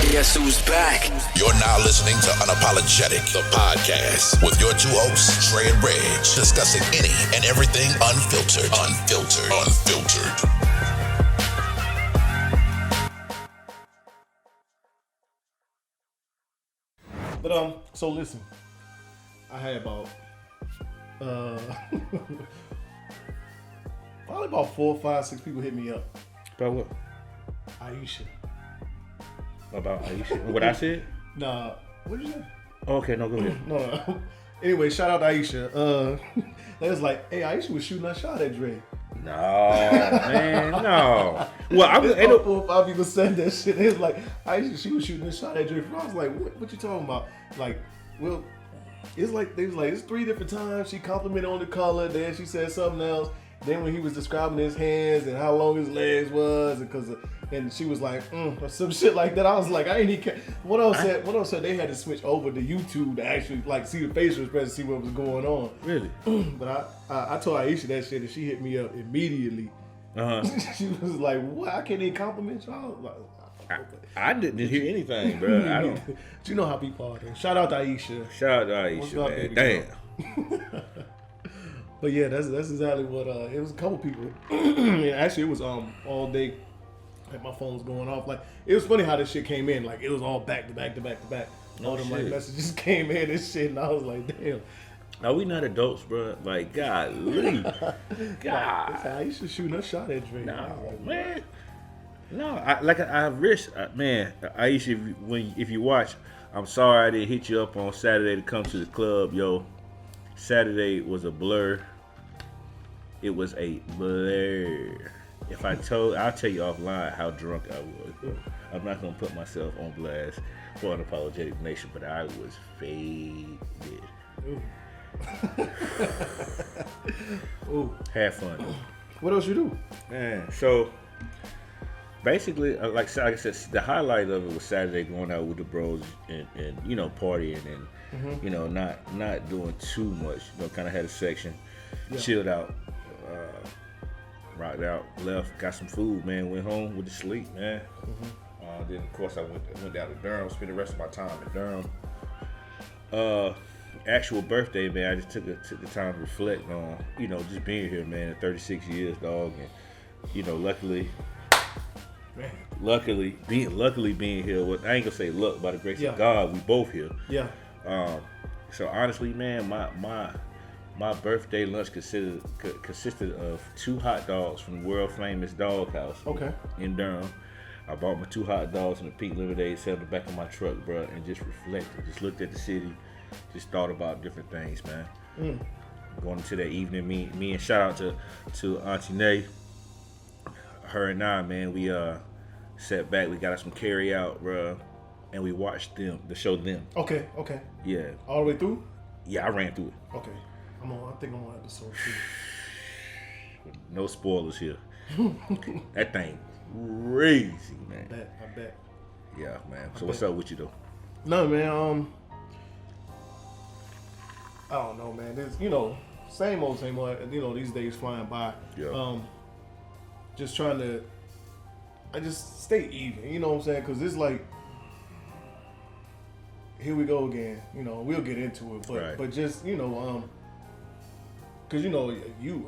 Guess who's back? You're now listening to Unapologetic, the podcast, with your two hosts, Trey and Reg, discussing any and everything unfiltered. But so listen, I had about probably about 4, 5, 6 people hit me up. About what? Aisha. About Aisha? What I said? Nah, what did you say? Oh, okay, no, go ahead. No. Anyway, shout out to Aisha. They was like, hey, Aisha was shooting a shot at Dre. No, man, no. Well, I was. Ain't no 4 or 5 people said that shit. It was like, Aisha, she was shooting a shot at Dre. I was like, what you talking about? Like, well, it's like, they was like, it's 3 different times. She complimented on the color, then she said something else. Then when he was describing his hands and how long his legs was, and she was like, or some shit like that. I was like, I ain't even care. What else said they had to switch over to YouTube to actually like see the facial expression, see what was going on. Really? But I told Aisha that shit, and she hit me up immediately. She was like, what? I can't even compliment y'all. Like, I didn't hear anything, bro. I don't. But you know how people are. There. Shout out to Aisha. Shout out to Aisha, man. Damn. But yeah, that's exactly what it was. A couple people. Yeah, actually, it was all day. Like my phone was going off. Like it was funny how this shit came in. Like it was all back to back to back to back. All them like messages came in and shit, and I was like, damn. Are we not adults, bro? Like, golly. God. I used to shoot a shot at Drake. No, man. No, I wish, man, Aisha, if you watch, I'm sorry I didn't hit you up on Saturday to come to the club, yo. Saturday was a blur. It was a blur. I'll tell you offline how drunk I was. I'm not gonna put myself on blast for Unapologetic Nation, but I was faded. Ooh. Have fun. What else you do? Man, so basically, like I said, the highlight of it was Saturday going out with the bros and you know, partying and you know, not doing too much. You know, kind of had a section, chilled out, rocked out, left, got some food, man, went home with the sleep, man. Then of course I went down to Durham, spent the rest of my time in Durham. Actual birthday, man, I just took the time to reflect on, you know, just being here, man, 36 years, dog, and you know, luckily being here. Well, I ain't gonna say luck, by the grace of God, we both here. Yeah. So honestly, man, my birthday lunch consisted of 2 hot dogs from the world famous Dog House. Okay. In Durham. I bought my 2 hot dogs and a pink lemonade, sat in the back of my truck, bro, and just reflected, just looked at the city, just thought about different things, man. Going into that evening, me and shout out to Auntie Nay, her and I, man, we sat back, we got us some carry out, bro, and we watched the show Them. Okay. Yeah. All the way through? Yeah, I ran through it. Okay. I think I'm on episode 2. No spoilers here. That thing crazy, man. I bet. Yeah, man. So what's up with you though? No, man. I don't know, man. There's, you know, same old. You know, these days flying by. Yeah. Just trying to. I just stay even. You know what I'm saying? Because it's like. Here we go again. You know, we'll get into it, but just, you know, because you know,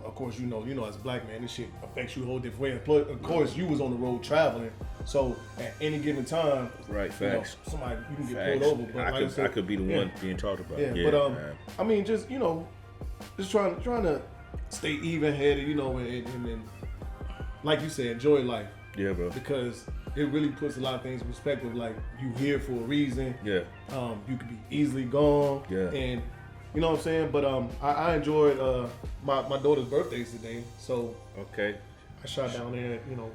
of course, you know, as a black man, this shit affects you a whole different way. Of course, you was on the road traveling, so at any given time, right, facts. You know, somebody you can get pulled over. But I could be the one being talked about. Yeah, but I mean, just, you know, just trying to stay even headed, you know, and like you said, enjoy life. Yeah, bro. Because it really puts a lot of things in perspective. Like, you here for a reason. Yeah. You could be easily gone. Yeah. And you know what I'm saying? But I enjoyed my daughter's birthday's today. So I shot down there, you know,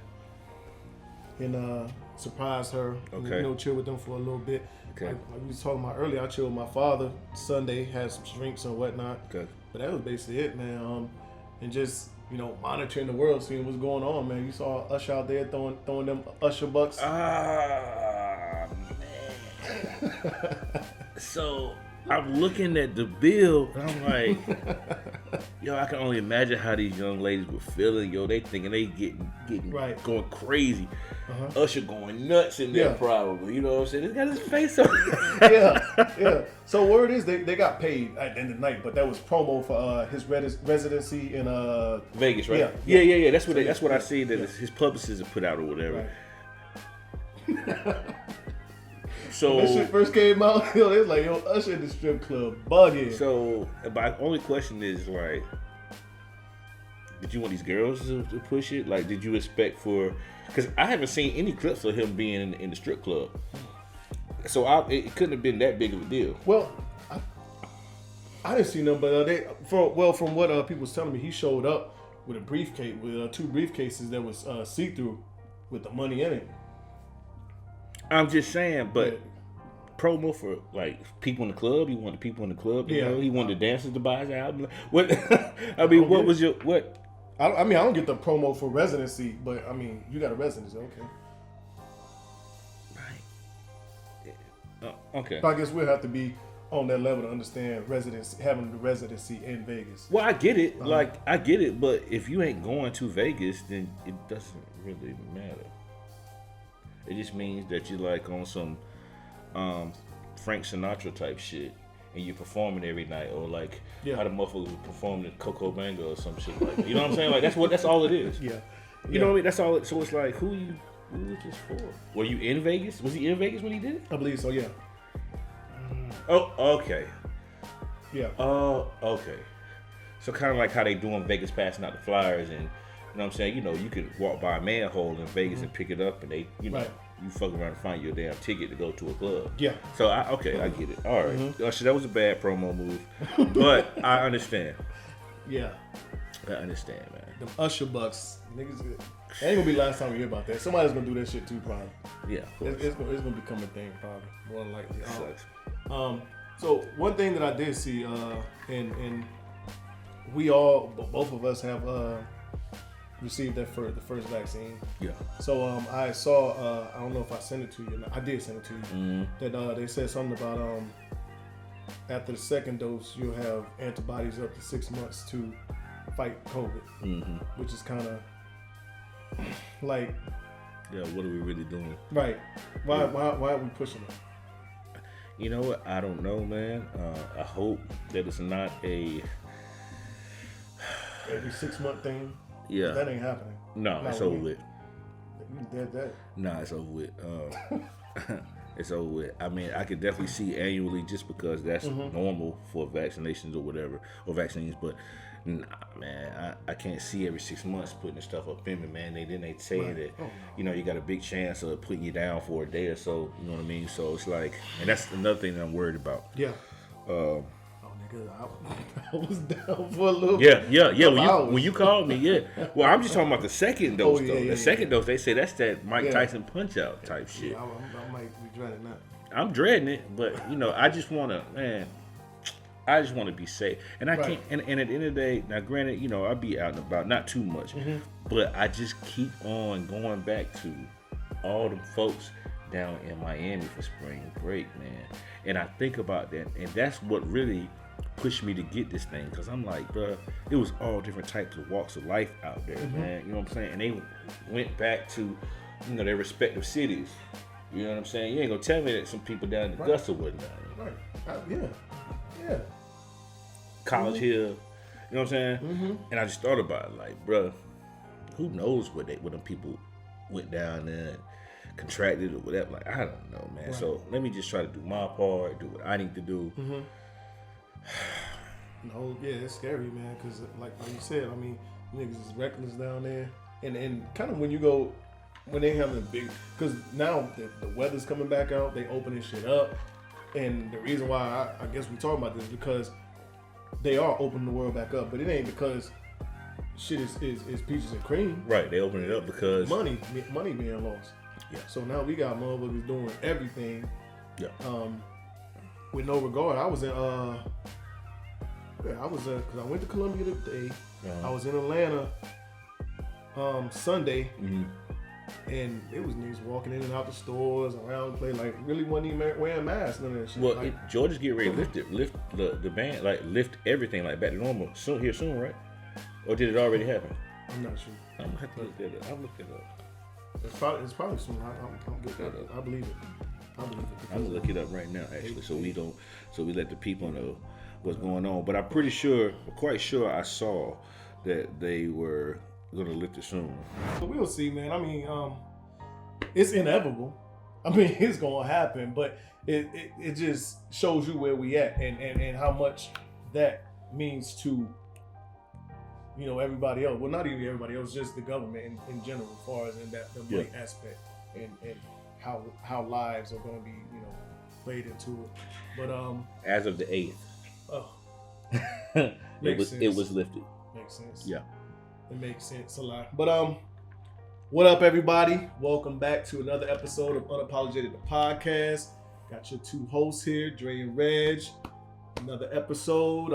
and surprised her. Okay. You know, chill with them for a little bit. Okay. Like we was talking about earlier, I chilled with my father Sunday, had some drinks and whatnot. Okay. But that was basically it, man. And just, you know, monitoring the world, seeing what's going on, man. You saw Usher out there throwing them Usher bucks. Man. So I'm looking at the bill and I'm like, yo, I can only imagine how these young ladies were feeling. Yo, they thinking they getting right, going crazy. Usher going nuts in there probably. You know what I'm saying? He's got his face on it. Yeah. So word is they got paid at the end of the night, but that was promo for his residency in Vegas, right? Yeah. That's what I see that his publicists have put out or whatever. Right. So when that shit first came out, it was like, Usher in the strip club bugging. So my only question is like, did you want these girls to push it? Like, did you expect for? Because I haven't seen any clips of him being in the strip club, so it couldn't have been that big of a deal. Well, I didn't see none, but from what people was telling me, he showed up with a briefcase, with 2 briefcases that was see-through with the money in it. I'm just saying, but promo for like people in the club. He wanted people in the club. You know, he wanted the dancers to buy his album. What? I mean, what was your what? I mean, I don't get the promo for residency, but I mean, you got a residency, okay? Right. Okay. So I guess we'll have to be on that level to understand having the residency in Vegas. Well, I get it. I get it, but if you ain't going to Vegas, then it doesn't really matter. It just means that you're like on some Frank Sinatra type shit, and you're performing every night, or like how the motherfuckers were performing at Coco Bango or some shit like that. You know what I'm saying? Like that's all it is. Yeah. You know what I mean? That's all. So it's like, who was this for? Were you in Vegas? Was he in Vegas when he did it? I believe so. Yeah. Oh, okay. Yeah. Oh, okay. So kind of like how they doing Vegas passing out the flyers, and you know what I'm saying? You know, you could walk by a manhole in Vegas and pick it up, and they, you know, you fuck around and find your damn ticket to go to a club. Yeah. So I get it. All right. So that was a bad promo move, but I understand. Yeah. I understand, man. Them Usher bucks, niggas. That ain't gonna be the last time we hear about that. Somebody's gonna do that shit too, probably. Yeah. It's gonna become a thing, probably. More than likely. Sucks. So one thing that I did see, and we all, both of us have received the first vaccine. Yeah. So I saw, I don't know if I sent it to you or not. I did send it to you. That they said something about after the second dose, you'll have antibodies up to 6 months to fight COVID, which is kind of like, yeah, what are we really doing? Right. Why are we pushing it? You know what? I don't know, man. I hope that it's not a every 6 month thing. Yeah. That ain't happening. No, it's over with. That. Nah, it's over with. It's over with. I mean, I could definitely see annually just because that's normal for vaccinations or whatever, or vaccines, but nah, man, I can't see every 6 months putting this stuff up in me, man. They say that, you know, you got a big chance of putting you down for a day or so, you know what I mean? So it's like, and that's another thing that I'm worried about. Yeah. I was down for a little bit. Yeah. When you called me, Well, I'm just talking about the second dose, though. The second dose, they say that's that Mike Tyson punch-out type shit. Yeah, I might be dreading that. I'm dreading it, but, you know, I just want to be safe. And I can't, and at the end of the day, now granted, you know, I'll be out and about, not too much, but I just keep on going back to all the folks down in Miami for spring break, man. And I think about that, and that's what really pushed me to get this thing, because I'm like, bro, it was all different types of walks of life out there, man. You know what I'm saying? And they went back to, you know, their respective cities. You know what I'm saying? You ain't gonna tell me that some people down in Augusta wasn't down there. Right. Yeah. College Hill. You know what I'm saying? And I just thought about it, like, bro, who knows what them people went down there and contracted or whatever. Like, I don't know, man. So let me just try to do my part, do what I need to do. No, yeah, it's scary, man, because like you said, I mean, niggas is reckless down there. And kind of when they have the big, because now the weather's coming back out, they opening shit up. And the reason why I guess we talking about this is because they are opening the world back up, but it ain't because shit is peaches and cream. Right, they open it up because money being lost. Yeah. So now we got motherfuckers doing everything. Yeah. With no regard. I was in because I went to Columbia today. I was in Atlanta Sunday, and it was niggas walking in and out the stores, around the place, like really wasn't even wearing masks, none of that shit. Well, like, Georgia's getting ready to lift the ban, like lift everything like back to normal soon, right? Or did it already happen? I'm not sure. I'm gonna have to look that up. I'll look it up. It's probably soon. I'm good. I believe it. I'm gonna look it up right now, actually, so we let the people know what's going on. But I'm quite sure I saw that they were gonna lift it soon. But we'll see, man. I mean, it's inevitable. I mean, it's gonna happen, but it just shows you where we at and how much that means to, you know, everybody else. Well, not even everybody else, just the government in general, as far as in that the money aspect and how lives are going to be, you know, played into it. But as of the 8th, it was lifted. Makes sense. Yeah, it makes sense a lot. But what up, everybody? Welcome back to another episode of Unapologetic, the podcast. Got your two hosts here, Dre and Reg. Another episode.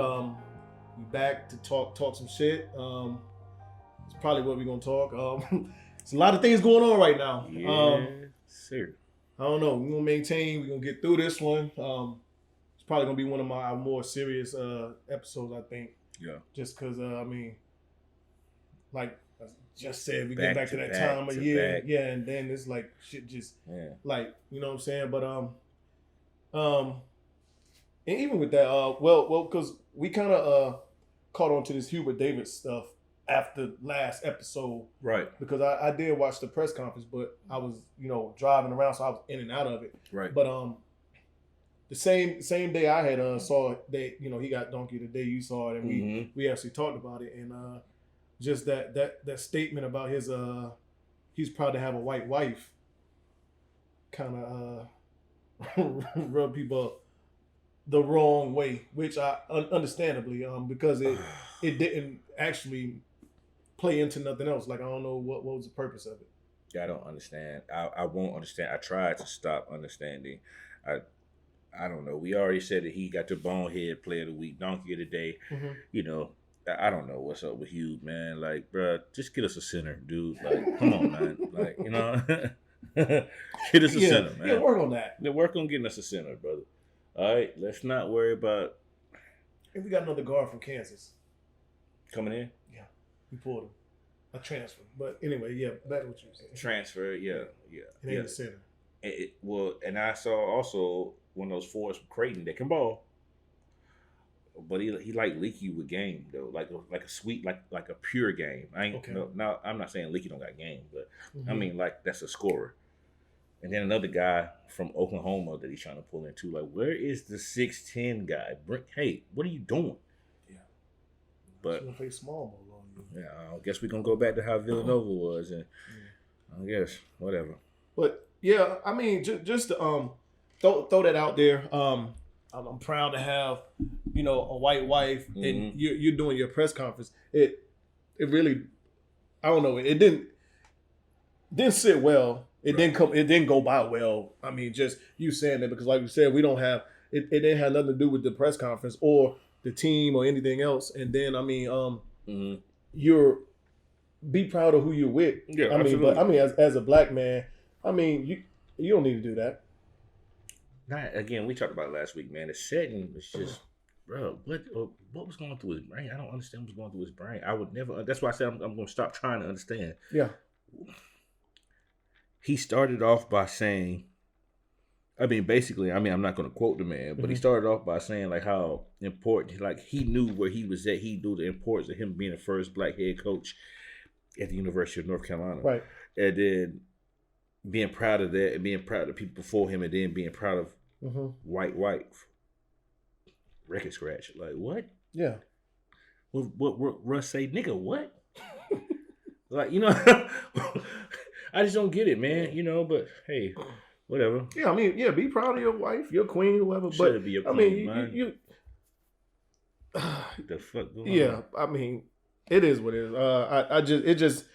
We back to talk some shit. It's probably what we're gonna talk. There's a lot of things going on right now. Yeah, sir. I don't know. We're gonna maintain. We're gonna get through this one. It's probably gonna be one of my more serious episodes, I think. Yeah. Just because I mean, like I just said, we get back to that time of year. Yeah, and then it's like shit just like, you know what I'm saying? But and even with that, well, because we kind of caught on to this Hebert Davis stuff after last episode, right? Because I did watch the press conference, but I was, you know, driving around, so I was in and out of it, right? But the same day I had saw that, you know, he got donkey the day you saw it, and we actually talked about it, and just that statement about his he's proud to have a white wife, kind of rub people the wrong way, which I understandably, because it didn't actually play into nothing else. Like, I don't know what was the purpose of it. Yeah, I don't understand. I won't understand. I tried to stop understanding. I don't know. We already said that he got the bonehead player of the week, donkey of the day. You know, I don't know what's up with Hugh, man. Like, bruh, just get us a center, dude. Like, come on, man. Like, you know, get us a center, man. Yeah, work on that. Yeah, work on getting us a center, brother. All right, let's not worry about. And we got another guard from Kansas coming in. Yeah, we pulled him. A transfer, but anyway, yeah, back to what you were saying. Transfer, yeah. It ain't the center. Well, and I saw also one of those forwards from Creighton that can ball, but he like leaky with game though, like a sweet, like a pure game. I ain't no, I'm not saying leaky don't got game, but I mean like that's a scorer. And then another guy from Oklahoma that he's trying to pull into. Like, where is the 6'10" guy? Hey, what are you doing? Yeah. But he's gonna play small ball on you. Yeah, I guess we're gonna go back to how Villanova was, and I guess whatever. But yeah, I mean, just to throw that out there. I'm proud to have, you know, a white wife, and you're doing your press conference. It really, I don't know. It didn't sit well. It didn't go by well. I mean, just you saying that, because like you said, we don't have it. It didn't have nothing to do with the press conference or the team or anything else. And then I mean, you're be proud of who you're with. Yeah, I mean, absolutely. but I mean, as a black man, I mean, you don't need to do that. Again, we talked about it last week, man. The setting was just, bro. What was going through his brain? I don't understand what's going through his brain. I would never. That's why I said I'm going to stop trying to understand. Yeah. He started off by saying, I'm not going to quote the man, but he started off by saying like how important, like he knew where he was at. He knew the importance of him being the first black head coach at the University of North Carolina. Right. And then being proud of that, and being proud of the people before him, and then being proud of white wife. Record scratch. Like, what? Yeah. What Russ say, nigga, what? Like, you know, I just don't get it, man. You know, but hey, whatever. Yeah, I mean, yeah, be proud of your wife, your queen, whoever. But be your queen, I mean, man. you the fuck going yeah, on? I mean, it is what it is.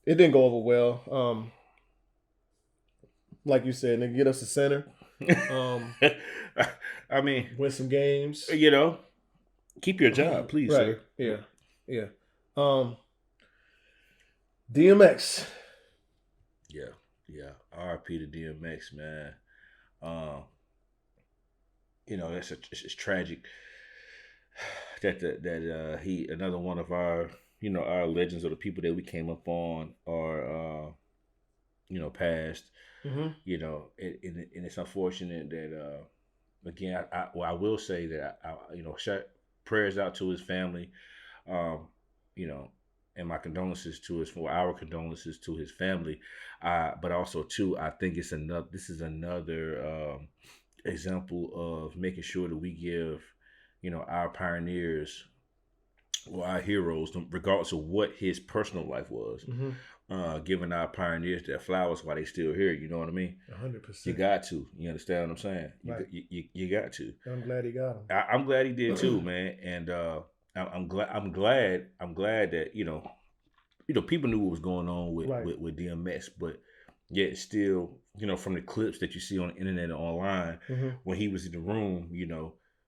It didn't go over well. Like you said, nigga, get us a center. I mean, win some games. You know, keep your job, please, right. sir. Yeah. DMX. Yeah. R.I.P. to DMX, man. You know, it's tragic that he, another one of our, you know, our legends, or the people that we came up on, are passed. And it's unfortunate that again, I will say that prayers out to his family, and my condolences to our condolences to his family, but also too, I think this is another example of making sure that we give our pioneers or our heroes, regardless of what his personal life was, giving our pioneers their flowers while they still here. You know what I mean? 100%. You got to. You understand what I'm saying? Right. You got to. I'm glad he got him. I'm glad he did too, man. And I'm glad that people knew what was going on with DMX, but yet still, from the clips that you see on the internet and online, when he was in the room,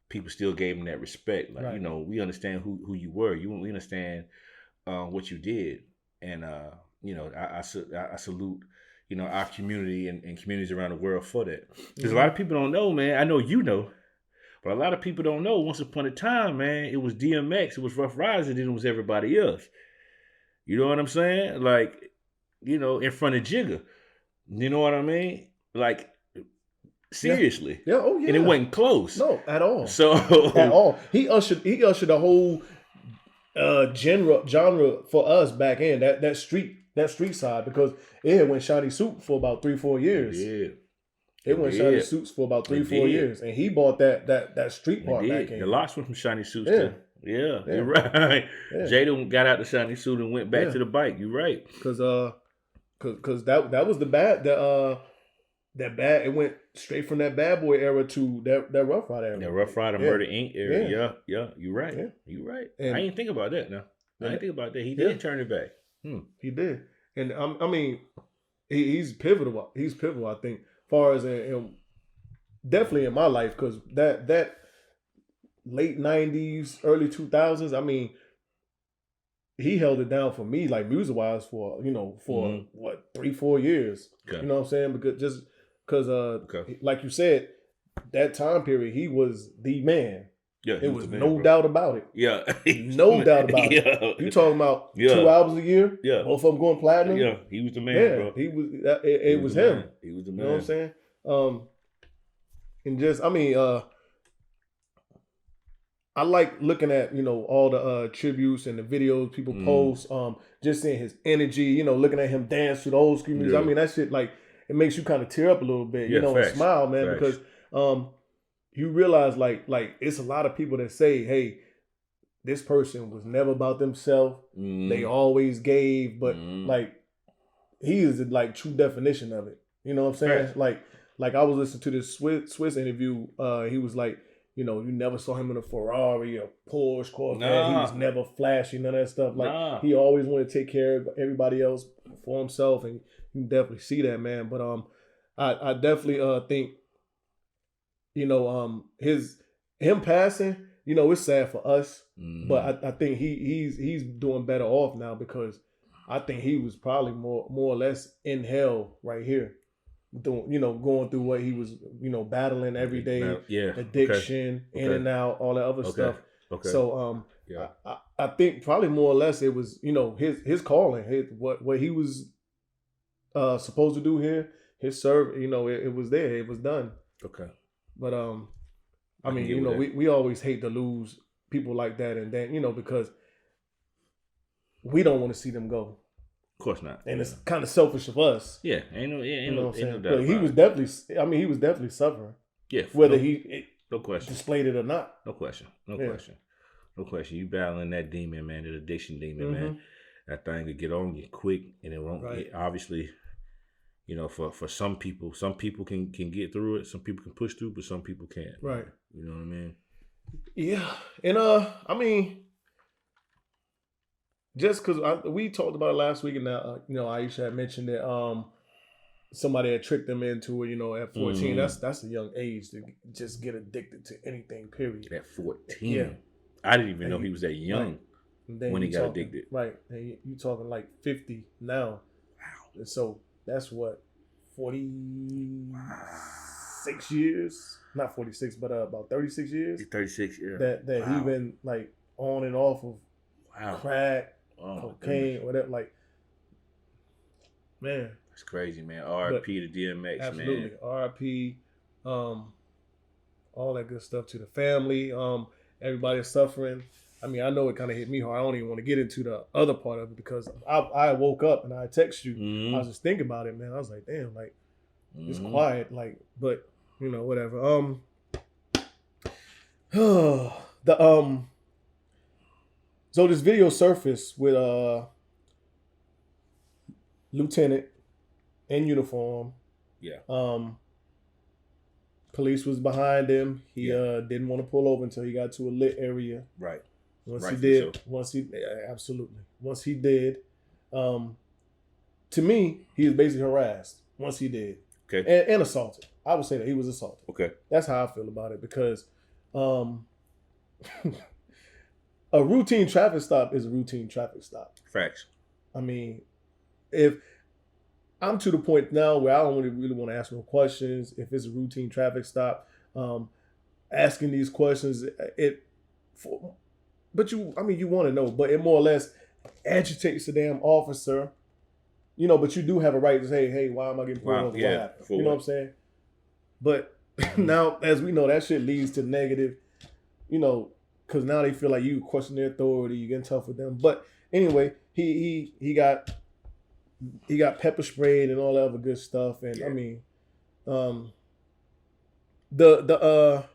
people still gave him that respect. Like, we understand who you were. We understand what you did. And, I salute, our community and communities around the world for that. Because a lot of people don't know, man. I know you know. But a lot of people don't know, once upon a time, man, it was DMX, it was Rough Riders, and then it was everybody else. You know what I'm saying? Like, in front of Jigga. You know what I mean? Like, seriously. Yeah. Oh, yeah. And it wasn't close. No, at all. So at all. He ushered a whole genre for us back in, that street side, because it went shiny suit for about 3-4 years. Yeah. It went shiny suits for about 3-4 years, and he bought that street part back in. The lots went from shiny suits too. Yeah, you're right. Yeah. Jada got out the shiny suit and went back to the bike. You're right. Because that was the bad that bad. It went straight from that Bad Boy era to that Rough Rider era. That Rough Rider Murder Inc. era. Yeah. You're right. Yeah. You're right. And I didn't think about that. Now I didn't think about that. He did turn it back. He did, and I mean, he's pivotal. He's pivotal. I think, as far as definitely in my life, because that late 90s, early 2000s, I mean, he held it down for me, like music wise, for 3-4 years. Okay. You know what I'm saying? Because like you said, that time period, he was the man. Yeah, it was no doubt about it. Yeah, no doubt about it. You talking about 2 albums a year? Yeah, both of them going platinum. Yeah, he was the man, bro. He was. It was him. He was the man. You know what I'm saying? And just, I mean, I like looking at all the tributes and the videos people post. Just seeing his energy. Looking at him dance to the old school music. I mean, that shit, like, it makes you kind of tear up a little bit. And smile, man, because you realize like it's a lot of people that say, hey, this person was never about themselves. They always gave, but like, he is the like true definition of it. You know what I'm saying? Like I was listening to this Swiss interview. He was like, you never saw him in a Ferrari or Porsche, Corvette. He was never flashy, none of that stuff. Like he always wanted to take care of everybody else for himself, and you can definitely see that, man. But I definitely think, him passing, it's sad for us, but I think he's doing better off now, because I think he was probably more or less in hell right here, going through what he was, battling every day, addiction, in and out, all that other stuff. Okay. So I think probably more or less it was, his calling, what he was supposed to do here, his serve, it was there, it was done. Okay. But I mean, we always hate to lose people like that, and then because we don't want to see them go. Of course not. And it's kind of selfish of us. Yeah, ain't no doubt. But he was definitely suffering. Yeah, whether no question displayed it or not. No question. No question. You battling that demon, man, that addiction demon, man. That thing could get on you quick, and it won't. Right. Obviously, for some people can get through it. Some people can push through, but some people can't. Right. You know what I mean? Yeah, and I mean, just because we talked about it last week, and Aisha had mentioned that somebody had tricked them into it. At 14, that's a young age to just get addicted to anything. Period. At 14, yeah. I didn't even know he was that young when he got addicted. Right, and you talking like 50 now. Wow. And so that's what 46 years. Not 46, but about 36 years. 36, yeah. That he been like on and off of crack, cocaine, whatever. Like, man, It's crazy, man. R.I.P. to DMX, absolutely. man. R.I.P. All that good stuff to the family. Everybody suffering. I mean, I know it kind of hit me hard. I don't even want to get into the other part of it because I woke up and I text you. Mm-hmm. I was just thinking about it, man. I was like, damn, like it's Mm-hmm. quiet, like, but you know, whatever. So this video surfaced with lieutenant in uniform. Yeah. Police was behind him. He didn't want to pull over until he got to a lit area. Right. Once right he did, absolutely. Once he did, to me, he was basically harassed. Once he did, okay, and assaulted. I would say that he was assaulted. Okay, that's how I feel about it because, a routine traffic stop is a routine traffic stop. Facts. I mean, if I'm to the point now where I don't really want to ask no questions. If it's a routine traffic stop, asking these questions, but you want to know, but it more or less agitates the damn officer, you know. But you do have a right to say, "Hey, why am I getting pulled over? What happened?" You know what I'm saying? But now, as we know, that shit leads to negative, you know, because now they feel like you question their authority, you getting tough with them. But anyway, he got pepper sprayed and all that other good stuff. And I mean, the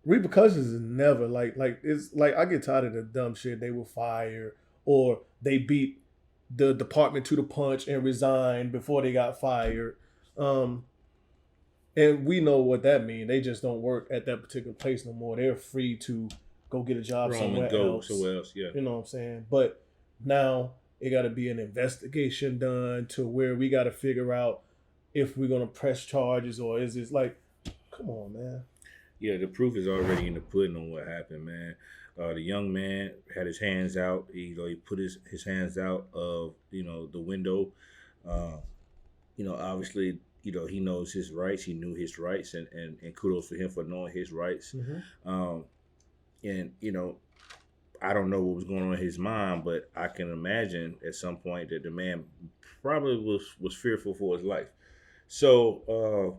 repercussions is never like it's like I get tired of the dumb shit. They were fired or they beat the department to the punch and resigned before they got fired. And we know what that means. They just don't work at that particular place no more. They're free to go get a job somewhere else. Yeah. You know what I'm saying? But now it got to be an investigation done to where we got to figure out if we're going to press charges or is this like, come on, man. Yeah, the proof is already in the pudding on what happened, man. The young man had his hands out. He put his hands out of, the window. Obviously, he knows his rights. He knew his rights, and kudos for him for knowing his rights. Mm-hmm. I don't know what was going on in his mind, but I can imagine at some point that the man probably was fearful for his life. So,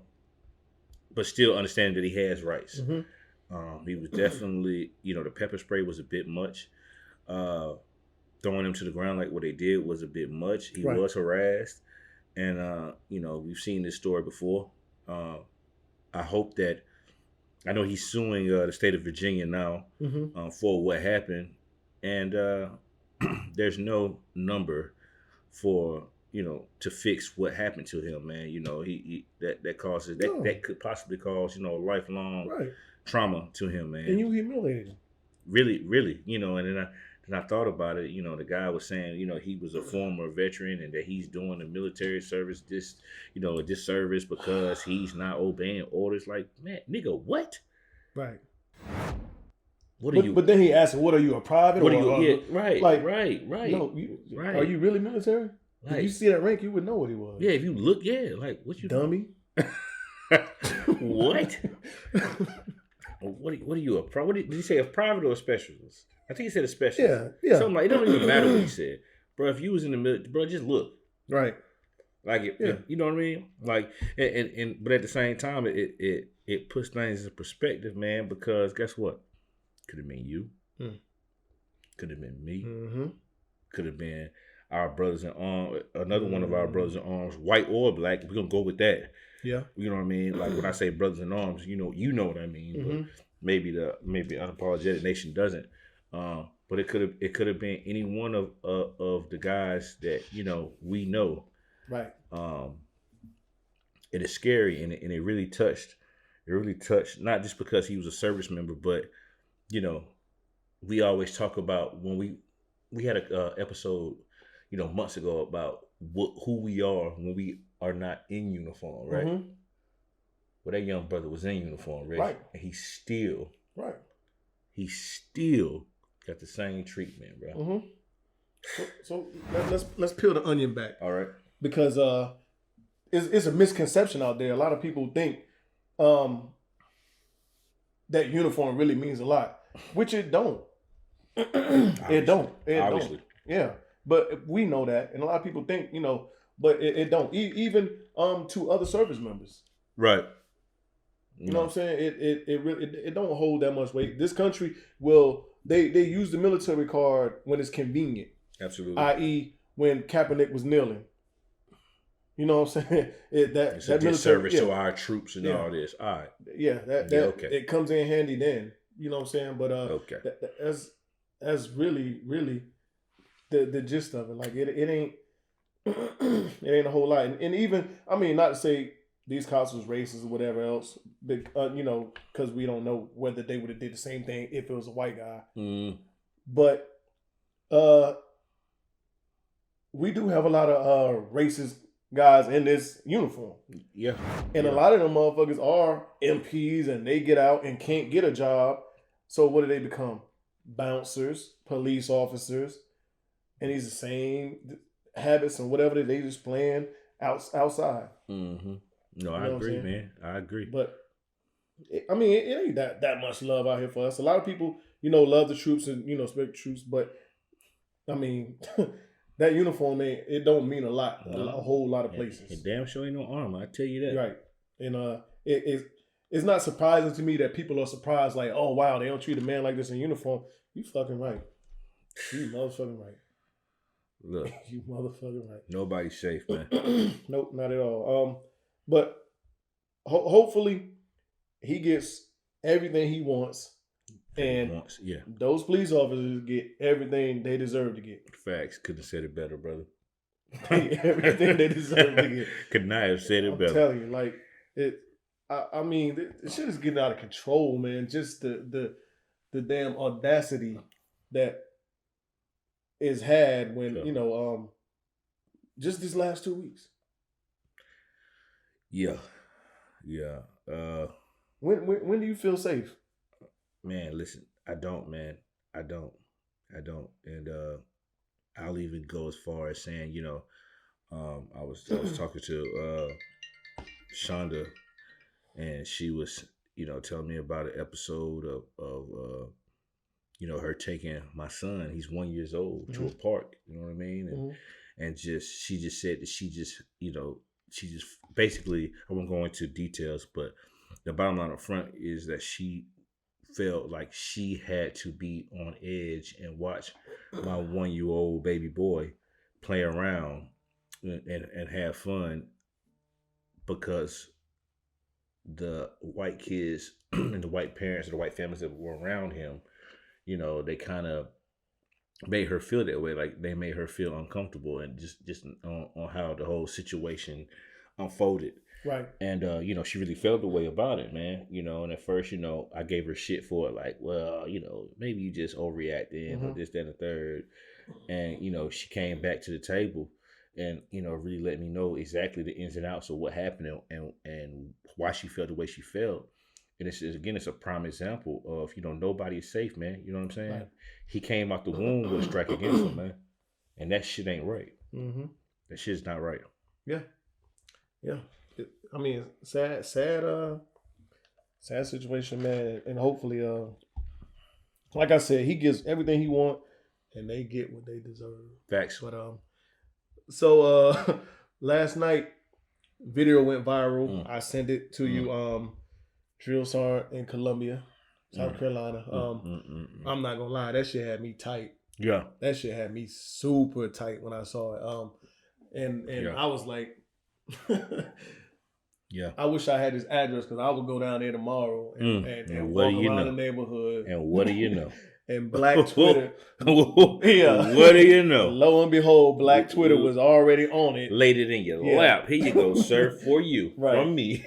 but still understanding that he has rights. Mm-hmm. He was definitely, the pepper spray was a bit much. Throwing him to the ground like what they did was a bit much. He was harassed. And, we've seen this story before. I hope that, I know he's suing the state of Virginia now for what happened. And there's no number for, to fix what happened to him, man. He that causes, that could possibly cause, lifelong trauma to him, man. And you humiliated him. Really, really, and then I thought about it, the guy was saying, he was a former veteran and that he's doing the military service, this service because he's not obeying orders. Like, man, nigga, what? Right. What are you? But then he asked, "What are you, a private?" What or, are you? Right. No, right. Are you really military? Like, if you see that rank, you would know what he was. Yeah, if you look, like what you dummy? What? What are you, a private? Did he say a private or a specialist? I think he said a specialist. Yeah. Something like, it don't even matter what he said, bro. If you was in the military, bro, just look. Right. Like it, you know what I mean? Like, and but at the same time, it puts things in perspective, man. Because guess what? Could have been you. Could have been me. Mm-hmm. Could have been our brothers in arms. Another one of our brothers in arms, white or black. We're gonna go with that. Yeah. You know what I mean? Like when I say brothers in arms, you know what I mean. Mm-hmm. But maybe Unapologetic Nation doesn't. But it could have been any one of the guys that we know. Right. It is scary, and it really touched. It really touched, not just because he was a service member, but we always talk about when we had a episode months ago about who we are when we are not in uniform, right? Mm-hmm. Well, that young brother was in uniform, right? And he still got the same treatment, bro. Mm-hmm. So let's peel the onion back. All right. Because it's a misconception out there. A lot of people think that uniform really means a lot, which it don't. It don't. Yeah. But we know that, and a lot of people think, but it don't. Even to other service members. Right. You know what I'm saying? It really don't hold that much weight. This country will they use the military card when it's convenient. Absolutely. I.e., when Kaepernick was kneeling. You know what I'm saying? It's a disservice to our troops and all this. All right. Yeah, okay. It comes in handy then. You know what I'm saying? But okay. That's really the gist of it. Like it ain't it ain't a whole lot. And even not to say these cops was racist or whatever else, but, because we don't know whether they would have did the same thing if it was a white guy. Mm. But we do have a lot of racist guys in this uniform. Yeah. And a lot of them motherfuckers are MPs and they get out and can't get a job. So what do they become? Bouncers, police officers. And these the same habits and whatever they just playing outside. Mm-hmm. No, I agree, man. I agree. But it ain't that much love out here for us. A lot of people, love the troops and respect the troops, but that uniform it don't mean a lot. A whole lot of places. It damn sure ain't no armor. I tell you that. Right, and it's not surprising to me that people are surprised. Like, oh wow, they don't treat a man like this in uniform. You fucking right. You motherfucking right. Look, you motherfucking right. Nobody's safe, man. Nope, not at all. But hopefully he gets everything he wants, and those police officers get everything they deserve to get. Facts. Couldn't have said it better, brother. Everything they deserve to get. Could not have said it better. I'm telling you, like it. This shit is getting out of control, man. Just the damn audacity that is had when just these last 2 weeks. Yeah. When do you feel safe? Man, listen, I don't, man. I don't. And I'll even go as far as saying, I was talking to Shonda, and she was, telling me about an episode of her taking my son, he's 1 year old, to a park, you know what I mean? And she just said that she just basically, I won't go into details, but the bottom line up front is that she felt like she had to be on edge and watch my 1 year old baby boy play around and have fun, because the white kids and the white parents or the white families that were around him, they kind of made her feel that way. Like they made her feel uncomfortable, and just on how the whole situation unfolded. Right. And, she really felt the way about it, man. And at first, I gave her shit for it. Like, well, maybe you just overreacting or this, that, and the third. And, she came back to the table and, really let me know exactly the ins and outs of what happened and why she felt the way she felt. And it's a prime example of, nobody is safe, man. You know what I'm saying? Right. He came out the womb with a strike against him, man. And that shit ain't right. Mm-hmm. That shit's not right. Yeah. Yeah. Sad situation, man. And hopefully, like I said, he gets everything he wants and they get what they deserve. Facts. But, so last night, video went viral. I sent it to you, drill sergeant in Columbia, South Carolina. I'm not gonna lie, that shit had me tight. Yeah. That shit had me super tight when I saw it. And I was like, yeah, I wish I had his address, because I would go down there tomorrow and walk around the neighborhood. And what do you know? And Black Twitter. Yeah. What do you know? Lo and behold, Black Twitter was already on it. Laid it in your lap. Here you go, sir, for you. Right. From me.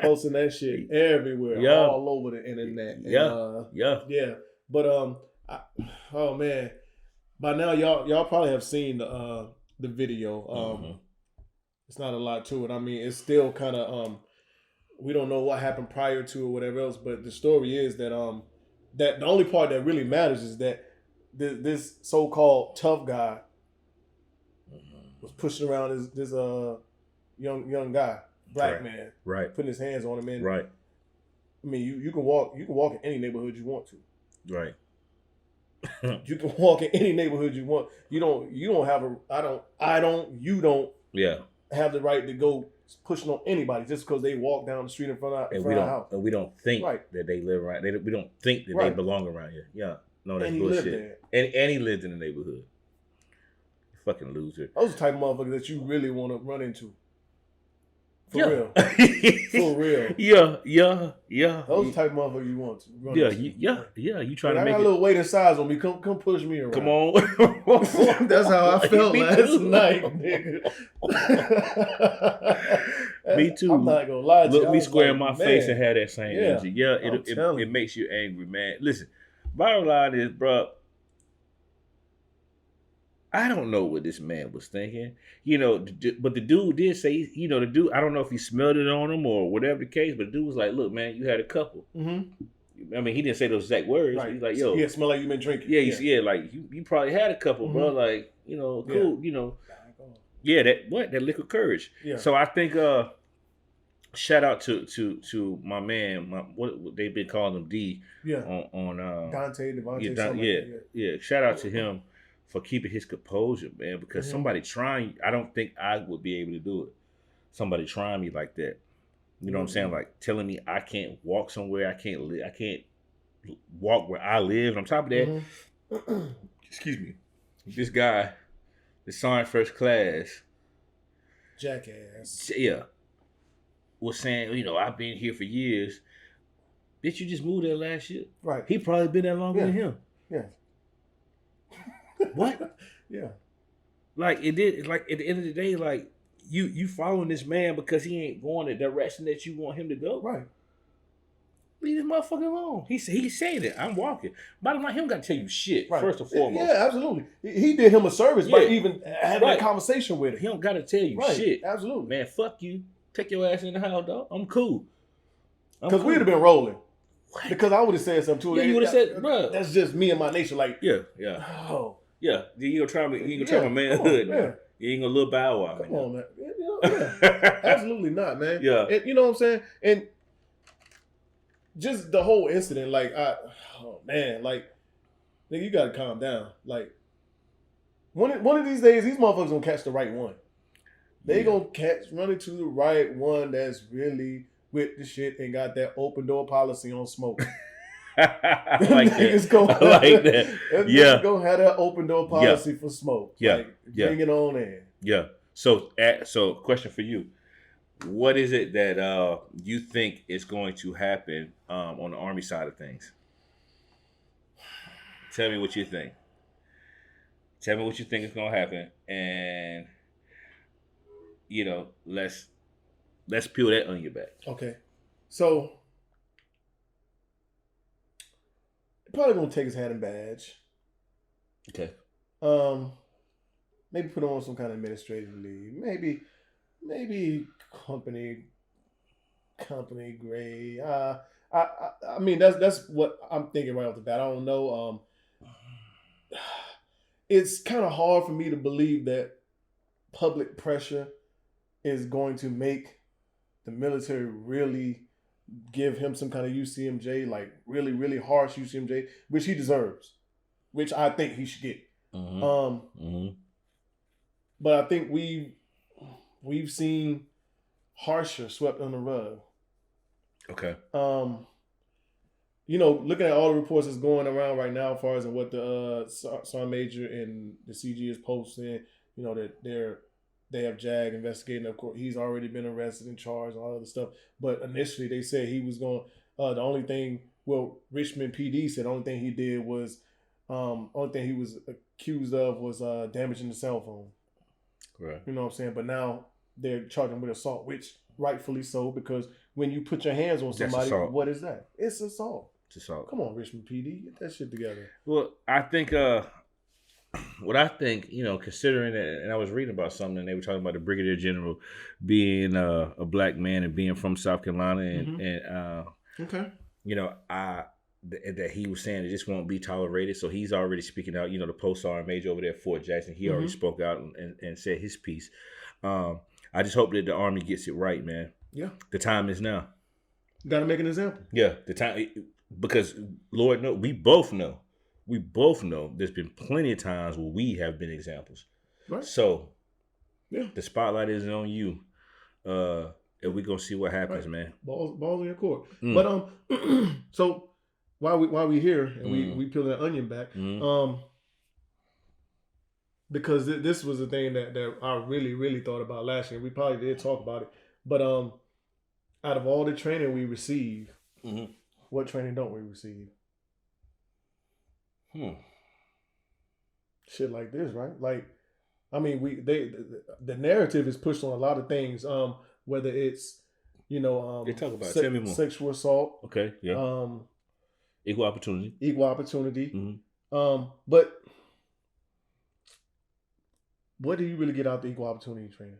Posting that shit everywhere. Yeah. All over the internet. And, yeah. But oh man. By now y'all probably have seen the video. It's not a lot to it. It's still kind of we don't know what happened prior to or whatever else, but the story is that that the only part that really matters is that this so-called tough guy was pushing around this young guy, black man, right, putting his hands on him, and right. You can walk in any neighborhood you want to, right. You can walk in any neighborhood you want. You don't have you don't have the right to go pushing on anybody just because they walk down the street in front of our house. And we don't think that they live around. We don't think that they belong around here. Yeah, no, that's bullshit. And he lived in the neighborhood. Fucking loser. Those are the type of motherfuckers that you really want to run into. For real. For real. Yeah. Those are the type of motherfuckers you want to run into. Yeah. You trying to make it. I got a little weight and size on me. Come push me around. Come on. That's how I felt last night, nigga. Me too. I'm not gonna lie to you. Look me square in my face and have that same energy. Yeah, it makes you angry, man. Listen, bottom line is, bro, I don't know what this man was thinking, but the dude did say, the dude, I don't know if he smelled it on him or whatever the case, but the dude was like, look, man, you had a couple. Mm-hmm. I mean, he didn't say those exact words. Right. He's like, yo. Yeah, smell like you've been drinking. Yeah, like, you probably had a couple, mm-hmm. bro. Like, cool, Yeah, that liquid courage. Yeah. So I think, shout out to my man, what they've been calling him D. Yeah. On Daunte. Yeah. Shout out to him for keeping his composure, man, because somebody trying, I don't think I would be able to do it. Somebody trying me like that. You know what I'm saying? Like telling me I can't walk somewhere, I can't walk where I live. And on top of that, excuse me, this guy, the Sergeant First Class, jackass, was saying, I've been here for years. Bitch, you just moved there last year. Right. He probably been there longer than him. Yeah. What? Yeah. Like it did. Like at the end of the day, like you following this man because he ain't going the direction that you want him to go. Right. Leave this motherfucker alone. He's saying it. I'm walking. Bottom line, he don't got to tell you shit. Right. First and foremost. Yeah, absolutely. He did him a service by even having a conversation with him. He don't got to tell you shit. Absolutely. Man, fuck you. Take your ass in the house, dog. I'm cool. Because we'd have been rolling. What? Because I would have said something to him. Yeah, you would have said, bro. That's just me and my nature. Like, yeah. Oh. Yeah, you gonna try me? You ain't gonna try my manhood? Yeah. You ain't gonna little bow wow. Come on, man. Absolutely not, man. Yeah, and, you know what I'm saying? And just the whole incident, like, like, nigga, you gotta calm down. Like, one of these days, these motherfuckers gonna catch the right one. They gonna run into the right one that's really with the shit and got that open door policy on smoke. I like that. Yeah. Gonna have that open door policy for smoke. Yeah. Like, bring it on in. Yeah. So question for you. What is it that you think is going to happen on the Army side of things? Tell me what you think. Tell me what you think is going to happen. And, let's peel that onion back. Okay. So, probably gonna take his hat and badge. Okay. Maybe put on some kind of administrative leave. Maybe company grade. I mean that's what I'm thinking right off the bat. I don't know. It's kind of hard for me to believe that public pressure is going to make the military really give him some kind of UCMJ, like really, really harsh UCMJ, which he deserves, which I think he should get. But I think we've seen harsher swept under the rug. Okay. Looking at all the reports that's going around right now, as far as what the Sergeant Major and the CG is posting, that they have JAG investigating. Of course, he's already been arrested and charged and all other stuff. But initially, they said he was going. The only thing, Richmond PD said the only thing he did was, only thing he was accused of was damaging the cell phone. Right. You know what I'm saying? But now they're charging him with assault, which rightfully so, because when you put your hands on somebody, what is that? It's assault. It's assault. Come on, Richmond PD, get that shit together. Well, I think. What I think, considering that, and I was reading about something, and they were talking about the Brigadier General being a black man and being from South Carolina, and okay, that he was saying it just won't be tolerated. So he's already speaking out. The Post Sergeant Major over there at Fort Jackson, he already spoke out and said his piece. I just hope that the Army gets it right, man. Yeah, the time is now. Got to make an example. Yeah, the time, because Lord knows, we both know we both know there's been plenty of times where we have been examples. Right. So, the spotlight is on you. And we're going to see what happens, man. Balls in your court. But, so while we here and we peel that onion back, because this was the thing that I really, really thought about last year. We probably did talk about it. But out of all the training we receive, what training don't we receive? Shit like this, right? Like, I mean, the narrative is pushed on a lot of things. Whether it's, they talk about tell me more. Sexual assault. Okay, yeah. Equal opportunity. But what do you really get out the equal opportunity training?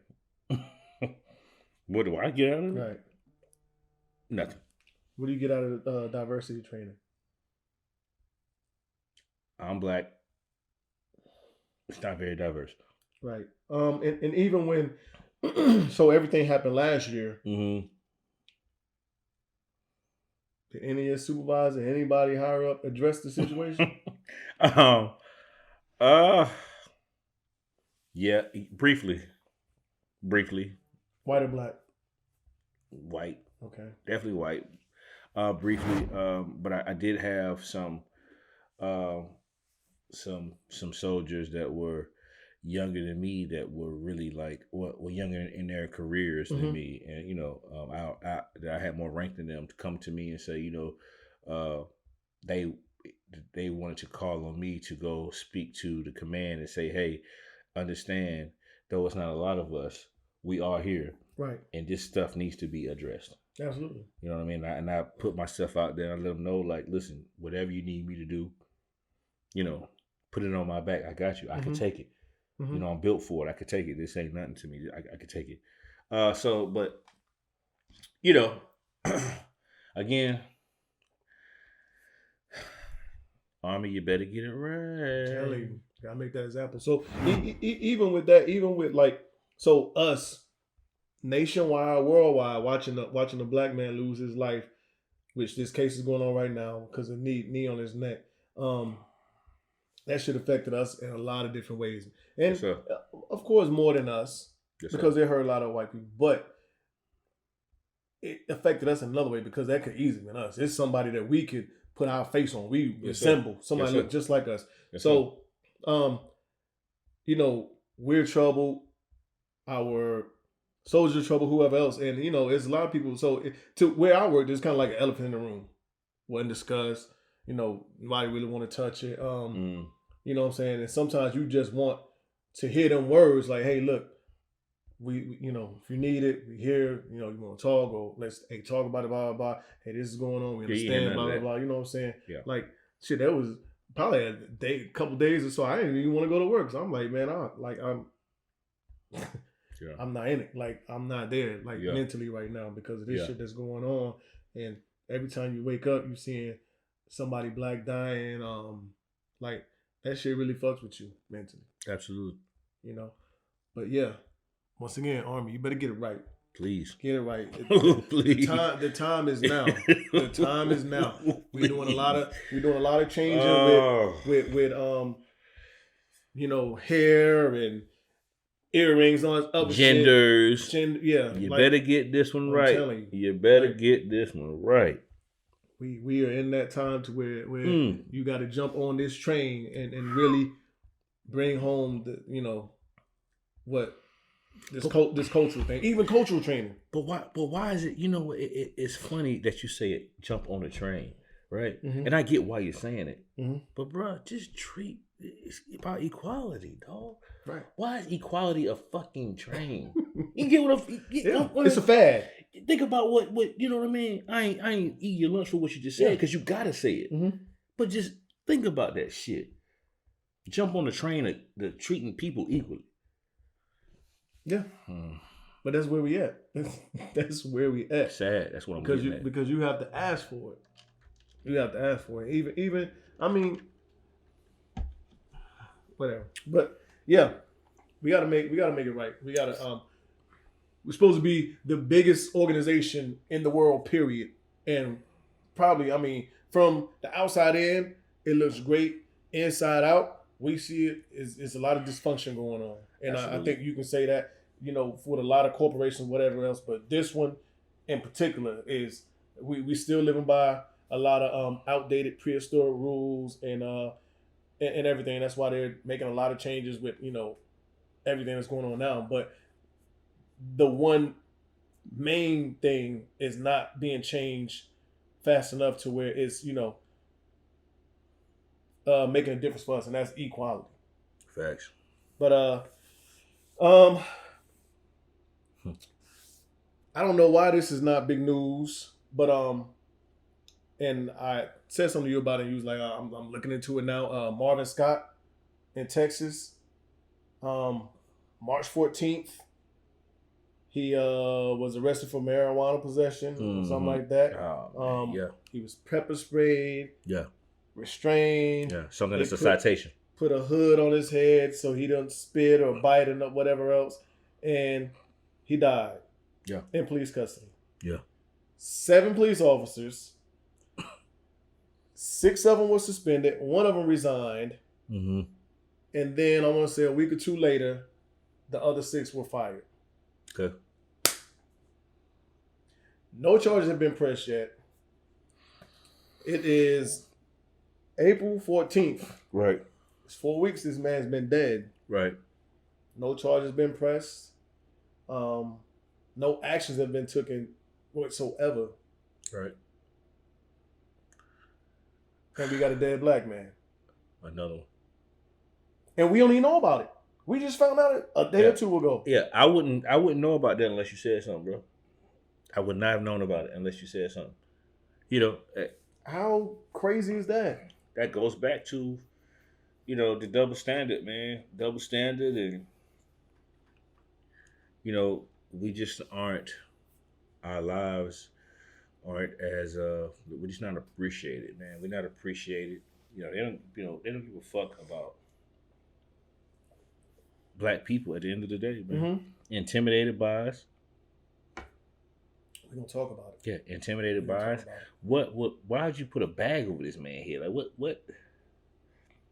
What do I get out of it? Right. Nothing. What do you get out of diversity training? I'm black. It's not very diverse. Right. And even when so everything happened last year. Did any of your supervisors, anybody higher up address the situation? Yeah, briefly. White or black? White. Okay. Definitely white. Briefly, but I did have some soldiers that were younger than me that were really were younger in their careers than me, and I had more rank than them to come to me and say, they wanted to call on me to go speak to the command and say, hey, understand, though it's not a lot of us, we are here, right? And this stuff needs to be addressed. Absolutely. You know what I mean? And I put myself out there and I let them know, like, listen, whatever you need me to do, put it on my back. I got you. I can take it. I'm built for it. I could take it. This ain't nothing to me. I could take it. But again, Army, you better get it right. Tell you, gotta make that example. So even with that, us nationwide, worldwide, watching the black man lose his life, which this case is going on right now because of knee on his neck. That shit affected us in a lot of different ways. And yes, of course, more than us, yes, because they hurt a lot of white people. But it affected us in another way because that could easily been us. It's somebody that we could put our face on. We resemble somebody look just like us. Yes, so, we're trouble, our soldiers trouble, whoever else. And, it's a lot of people. So to where I work, there's kind of like an elephant in the room. Wasn't discussed. Nobody really want to touch it. You know what I'm saying? And sometimes you just want to hear them words like, hey, look, we if you need it, we here, you want to talk, or let's talk about it, blah, blah, blah. Hey, this is going on. We understand, blah, blah, blah. You know what I'm saying? Yeah. Like, shit, that was probably a couple days or so. I didn't even want to go to work. So I'm like, man, I'm not in it. Like, I'm not there, like, mentally right now because of this shit that's going on. And every time you wake up, you're seeing somebody black dying. Like, that shit really fucks with you mentally. Absolutely. But yeah, once again, Army, you better get it right. Please. Get it right. Please. The time is now. The time is now. We're doing a lot of changing with hair and earrings on other genders. Yeah. You better get this one right. You better get this one right. We are in that time to where you got to jump on this train and really bring home this cultural thing, even cultural training. But why is it? It's funny that you say it. Jump on the train, right? Mm-hmm. And I get why you're saying it. Mm-hmm. But bro, just treat it's about equality, dog. Right? Why is equality a fucking train? You get what it's a fad. Think about what you know what I mean. I ain't eat your lunch for what you just said because you gotta say it. Mm-hmm. But just think about that shit. Jump on the train of treating people equally. Yeah, but that's where we at. That's where we at. Sad. That's what I'm getting at. Because you have to ask for it. You have to ask for it. Even I mean, whatever. But yeah, we gotta make it right. We gotta we're supposed to be the biggest organization in the world, period. And probably, I mean, from the outside in, it looks great. inside out, we see it's a lot of dysfunction going on. And I think you can say that, you know, for a lot of corporations, whatever else, but this one in particular is we still living by a lot of outdated prehistoric rules and everything. That's why they're making a lot of changes with, you know, everything that's going on now. But the one main thing is not being changed fast enough to where it's, you know, making a difference for us, and that's equality. Facts. But I don't know why this is not big news, but and I said something to you about it. And you was like, I'm looking into it now. Marvin Scott in Texas, March 14th, he was arrested for marijuana possession, something like that. Oh, yeah. He was pepper sprayed. Yeah. Restrained. Yeah. Something that's a citation. Put a hood on his head so he don't spit or bite or whatever else, and he died. Yeah. In police custody. Yeah. 7 police officers. 6 of them were suspended. 1 of them resigned. Mm-hmm. And then I want to say a week or 2 later, the other 6 were fired. Okay. No charges have been pressed yet. It is April 14th. Right. It's 4 weeks this man's been dead. Right. No charges been pressed. No actions have been taken whatsoever. Right. And we got a dead black man. Another one. And we don't even know about it. We just found out a day or 2 ago. Yeah, I wouldn't know about that unless you said something, bro. I would not have known about it unless you said something. You know, how crazy is that? That goes back to, you know, the double standard, man. Double standard, and you know, we just aren't. Our lives aren't as we're just not appreciated, man. We're not appreciated. They don't give a fuck about black people at the end of the day, man. Mm-hmm. Intimidated by us. We're gonna talk about it. Yeah, intimidated by us. What? Why would you put a bag over this man here? Like what?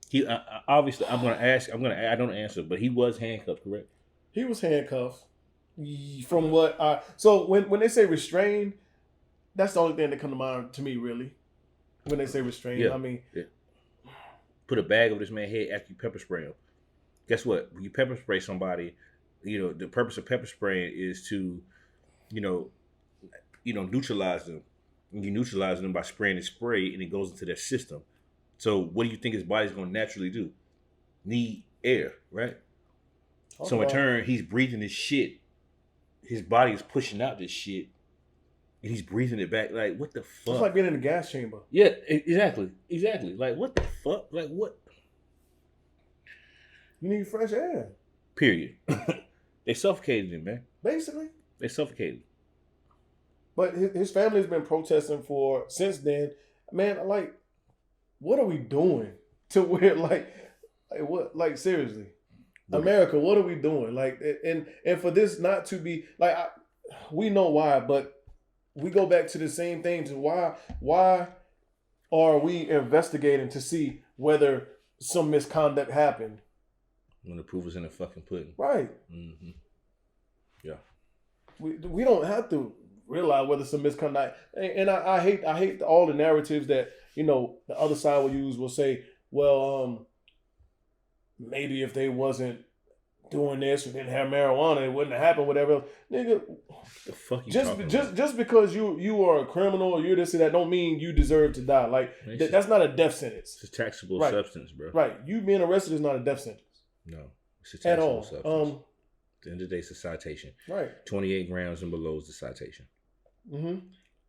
He obviously. I'm gonna ask. I don't answer, but he was handcuffed, correct? He was handcuffed. From what so when they say restrained, that's the only thing that come to mind to me, really. When they say restrained, yeah. I mean, put a bag over this man's head after you pepper spray him. Guess what? When you pepper spray somebody, you know the purpose of pepper spraying is to, neutralize them. And you neutralize them by spraying the spray, and it goes into their system. So what do you think his body's going to naturally do? Need air, right? So in turn, he's breathing this shit. His body is pushing out this shit, and he's breathing it back. Like, what the fuck? It's like being in a gas chamber. Yeah, exactly. Like, what the fuck? Like, what? You need fresh air. Period. They suffocated him, man. Basically. They suffocated. But his family's been protesting since then. Man, like, what are we doing to where, like seriously? America, what are we doing? Like, and for this not to be like, we know why, but we go back to the same thing. To why are we investigating to see whether some misconduct happened? When the proof is in the fucking pudding, right? Mm-hmm. Yeah, we don't have to realize whether some misconduct. And I hate all the narratives that the other side will use. Will say, well, maybe if they wasn't doing this or didn't have marijuana, it wouldn't have happened, whatever. Nigga, the fuck you just because you are a criminal or you're this and that don't mean you deserve to die. Like, that's not a death sentence. It's a taxable substance, bro. Right. You being arrested is not a death sentence. No. It's a taxable substance. At all. At the end of the day, it's a citation. Right. 28 grams and below is the citation. Mm-hmm.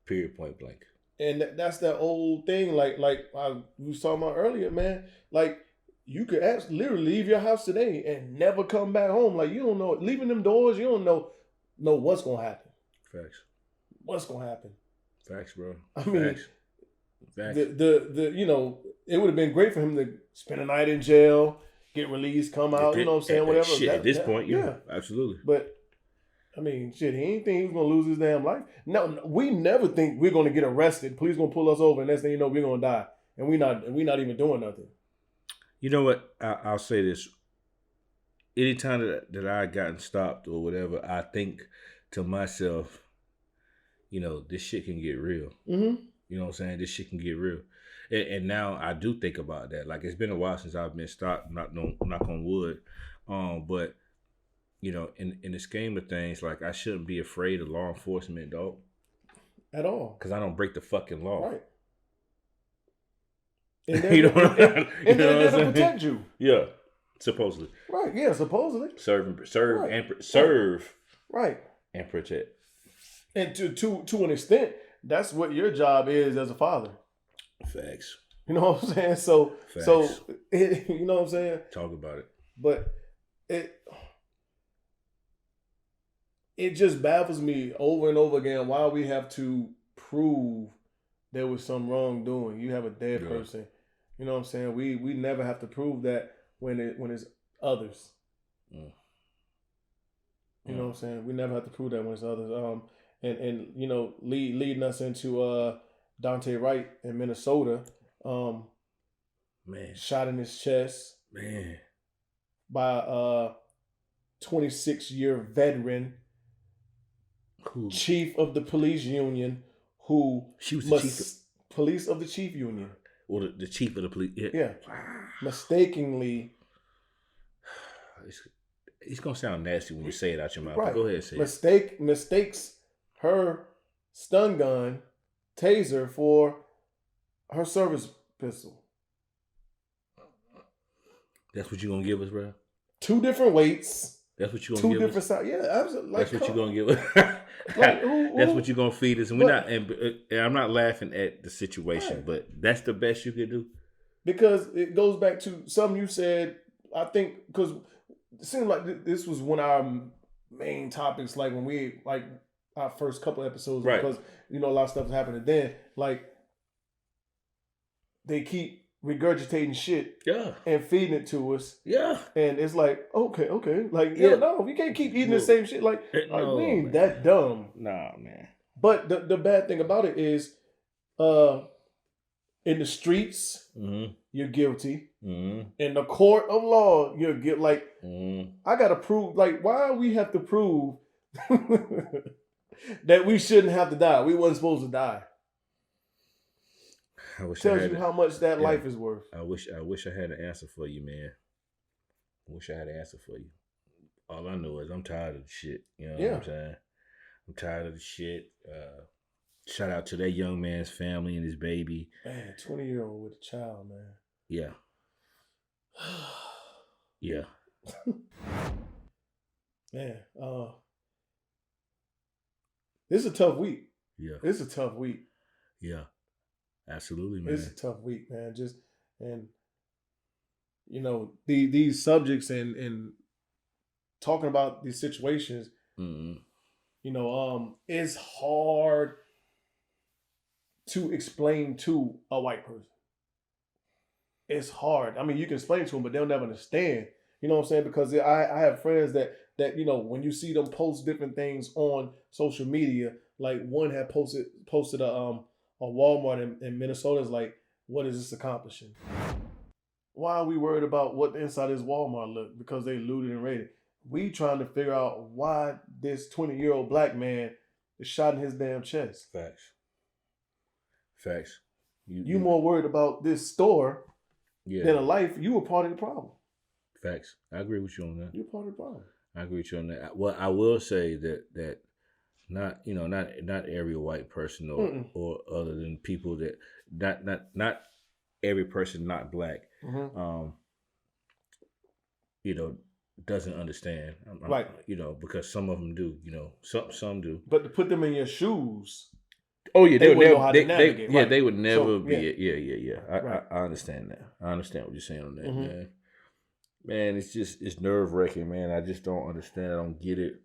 Period, point blank. And that's that old thing, like I was talking about earlier, man. Like, you could literally leave your house today and never come back home. Like, you don't know, leaving them doors, you don't know what's gonna happen. Facts. What's gonna happen? Facts, bro. I mean, Facts. The it would have been great for him to spend a night in jail, get released, come out. You know what I'm saying? Whatever. Shit, at this point, yeah, absolutely. But I mean, shit, he ain't think he was gonna lose his damn life. No, we never think we're gonna get arrested. Police gonna pull us over, and next thing you know, we're gonna die, and we not even doing nothing. You know what? I'll say this. Anytime that I gotten stopped or whatever, I think to myself, this shit can get real. Mm-hmm. You know what I'm saying? This shit can get real. And now I do think about that. Like, it's been a while since I've been stopped, knock on wood. But, in the scheme of things, like, I shouldn't be afraid of law enforcement, dog. At all. Because I don't break the fucking law. Right. And they're there to protect you. Yeah. Supposedly. Right, yeah, supposedly. Serve right. and serve. Right. And protect. And to an extent, that's what your job is as a father. Facts. You know what I'm saying? So you know what I'm saying? Talk about it. But it just baffles me over and over again why we have to prove there was some wrongdoing. You have a dead person. You know what I'm saying? We never have to prove that when it's others. Mm. You know what I'm saying? We never have to prove that when it's others. And leading us into Daunta Wright in Minnesota, man, shot in his chest, man, by a 26-year veteran, chief of the police union, she was the chief police of the chief union. Or the chief of the police. Yeah. Mistakenly. It's going to sound nasty when you say it out your mouth. Right. But go ahead and say it. Mistakes her stun gun, taser, for her service pistol. That's what you're going to give us, bro? 2 different weights. That's what you're going to give us? 2 different sizes. Yeah, absolutely. That's what you're going to give us? That's what you're going to feed us. And I'm not laughing at the situation, right. But that's the best you can do. Because it goes back to something you said, I think, because it seemed like this was one of our main topics, like when we, like our first couple episodes, right. Because, a lot of stuff was happening then. Like, they keep regurgitating shit, and feeding it to us, and it's like, okay, like, no, we can't keep eating the same shit. Like we ain't that dumb. Nah, man. But the bad thing about it is, in the streets, you're guilty. In the court of law, you're guilty. Like, I gotta prove. Like, why we have to prove that we shouldn't have to die? We wasn't supposed to die. Tells you how much that life is worth. I wish I had an answer for you, man. I wish I had an answer for you. All I know is I'm tired of the shit. You know what I'm saying? I'm tired of the shit. Shout out to that young man's family and his baby. Man, 20-year-old with a child, man. Yeah. Yeah. Man, this is a tough week. Yeah. It's a tough week. Yeah. Absolutely, man. It's a tough week, man. These subjects and talking about these situations, it's hard to explain to a white person. It's hard. I mean, you can explain to them, but they'll never understand. You know what I'm saying? Because I have friends that when you see them post different things on social media, like one had posted a Walmart in Minnesota, is like, what is this accomplishing? Why are we worried about what the inside of this Walmart look? Because they looted and raided. We trying to figure out why this 20-year-old black man is shot in his damn chest. Facts. You more worried about this store than a life. You were part of the problem. Facts. I agree with you on that. You're part of the problem. I agree with you on that. Well, I will say that not every white person or other than people that not every person not black doesn't understand, right? Because some of them do, some do. But to put them in your shoes, they would never. Right? They would never be. Yeah. I understand that. I understand what you're saying on that, man. Man, it's nerve wracking, man. I just don't understand. I don't get it.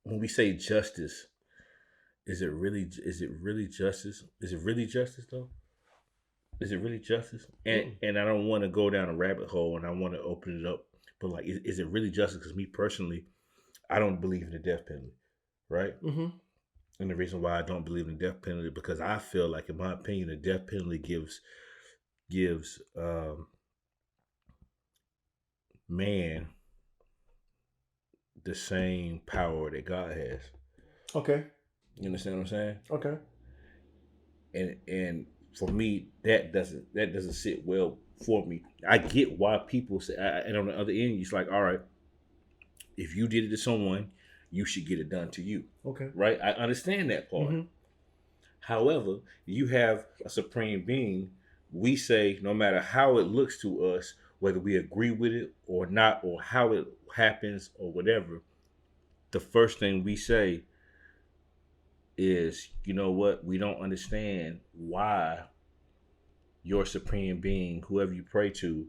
When we say justice, is it really justice? Is it really justice though? Is it really justice? And I don't want to go down a rabbit hole, and I want to open it up. But like, is it really justice? Because me personally, I don't believe in the death penalty, right? And the reason why I don't believe in the death penalty, because I feel like, in my opinion, the death penalty gives man the same power that God has. Okay. You understand what I'm saying? Okay. And for me, that doesn't sit well for me. I get why people say, and on the other end, it's like, all right, if you did it to someone, you should get it done to you. Okay. Right? I understand that part. Mm-hmm. However, you have a supreme being. We say, no matter how it looks to us, whether we agree with it or not, or how it happens or whatever, the first thing we say is, you know what? We don't understand why your supreme being, whoever you pray to,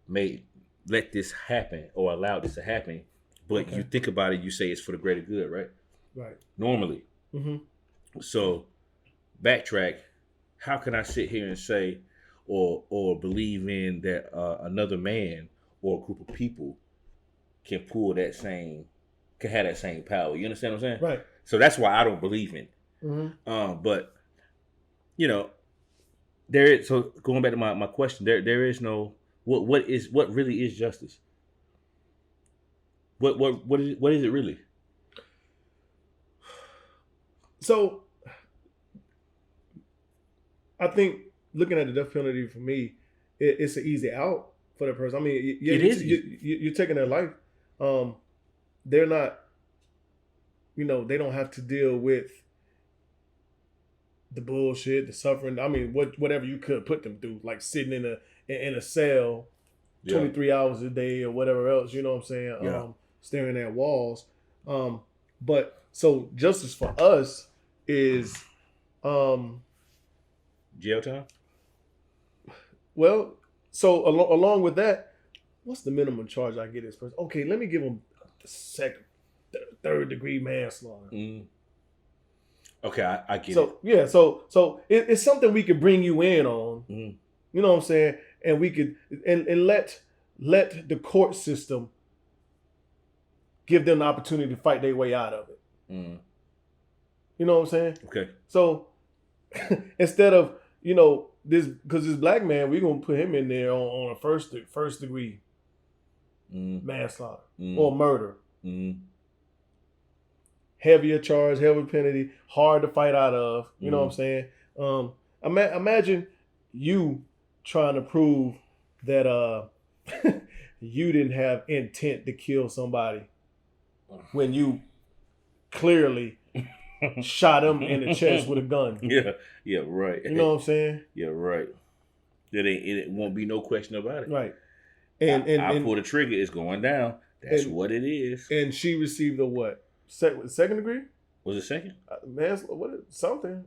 may let this happen or allow this to happen. But you think about it, you say it's for the greater good, right? Right. Normally. Mm-hmm. So, backtrack. How can I sit here and say, or believe in that another man or a group of people can have that same power? You understand what I'm saying? Right. So that's why I don't believe in it. Mm-hmm. But you know, there is. So going back to my question, there is no what really is justice. What is it really? So, I think looking at the death penalty for me, it's an easy out for the person. I mean, you're taking their life. They're not, they don't have to deal with the bullshit, the suffering. I mean, whatever you could put them through, like sitting in a cell 23 hours a day or whatever else. You know what I'm saying? Yeah. Staring at walls. But so justice for us is jail time. Well, so along with that, what's the minimum charge I get this person? Okay, let me give them the third degree manslaughter. Mm. Okay, I get it. So yeah, so it's something we could bring you in on. Mm. You know what I'm saying? And we could and let the court system give them the opportunity to fight their way out of it. Mm. You know what I'm saying? Okay. So instead of this, because this black man, we're gonna put him in there on a first degree manslaughter or murder. Mm. Heavier charge, heavier penalty, hard to fight out of. You know what I'm saying? Imagine you trying to prove that you didn't have intent to kill somebody when you clearly shot him in the chest with a gun. Yeah, right. You know what I'm saying? Yeah, right. It won't be no question about it. Right. I pull the trigger, it's going down. That's what it is. And she received a what? Second degree? Was it second? Something.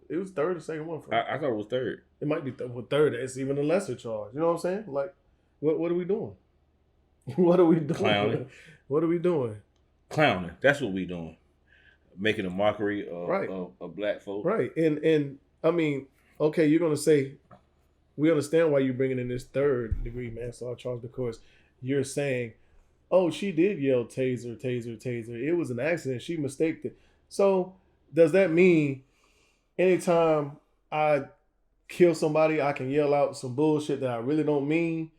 It was third or second one. I thought it was third. It might be third. It's even a lesser charge. You know what I'm saying? Like, what are we doing? What are we doing? Clowning. What are we doing? Clowning. That's what we doing. Making a mockery of black folk. Right. And I mean, okay, you're going to say, we understand why you're bringing in this third degree manslaughter charge, because you're saying, oh, she did yell taser, taser, taser. It was an accident. She mistaked it. So does that mean anytime I kill somebody, I can yell out some bullshit that I really don't mean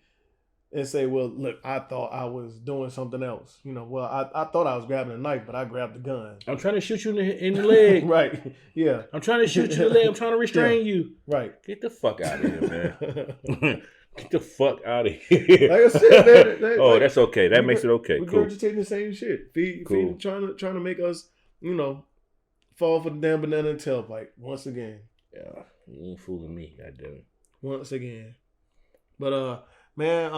and say, well, look, I thought I was doing something else. I thought I was grabbing a knife, but I grabbed the gun. I'm trying to shoot you in the leg. Right. Yeah. I'm trying to shoot you in the leg. I'm trying to restrain you. Right. Get the fuck out of here, man. Get the fuck out of here. Like I said, that's okay. That makes it okay. We're cool. regurgitating the same shit. Cool. Trying to make us, fall for the damn banana and tailpipe once again. Yeah, you ain't fooling me, goddamn it. Once again. But man,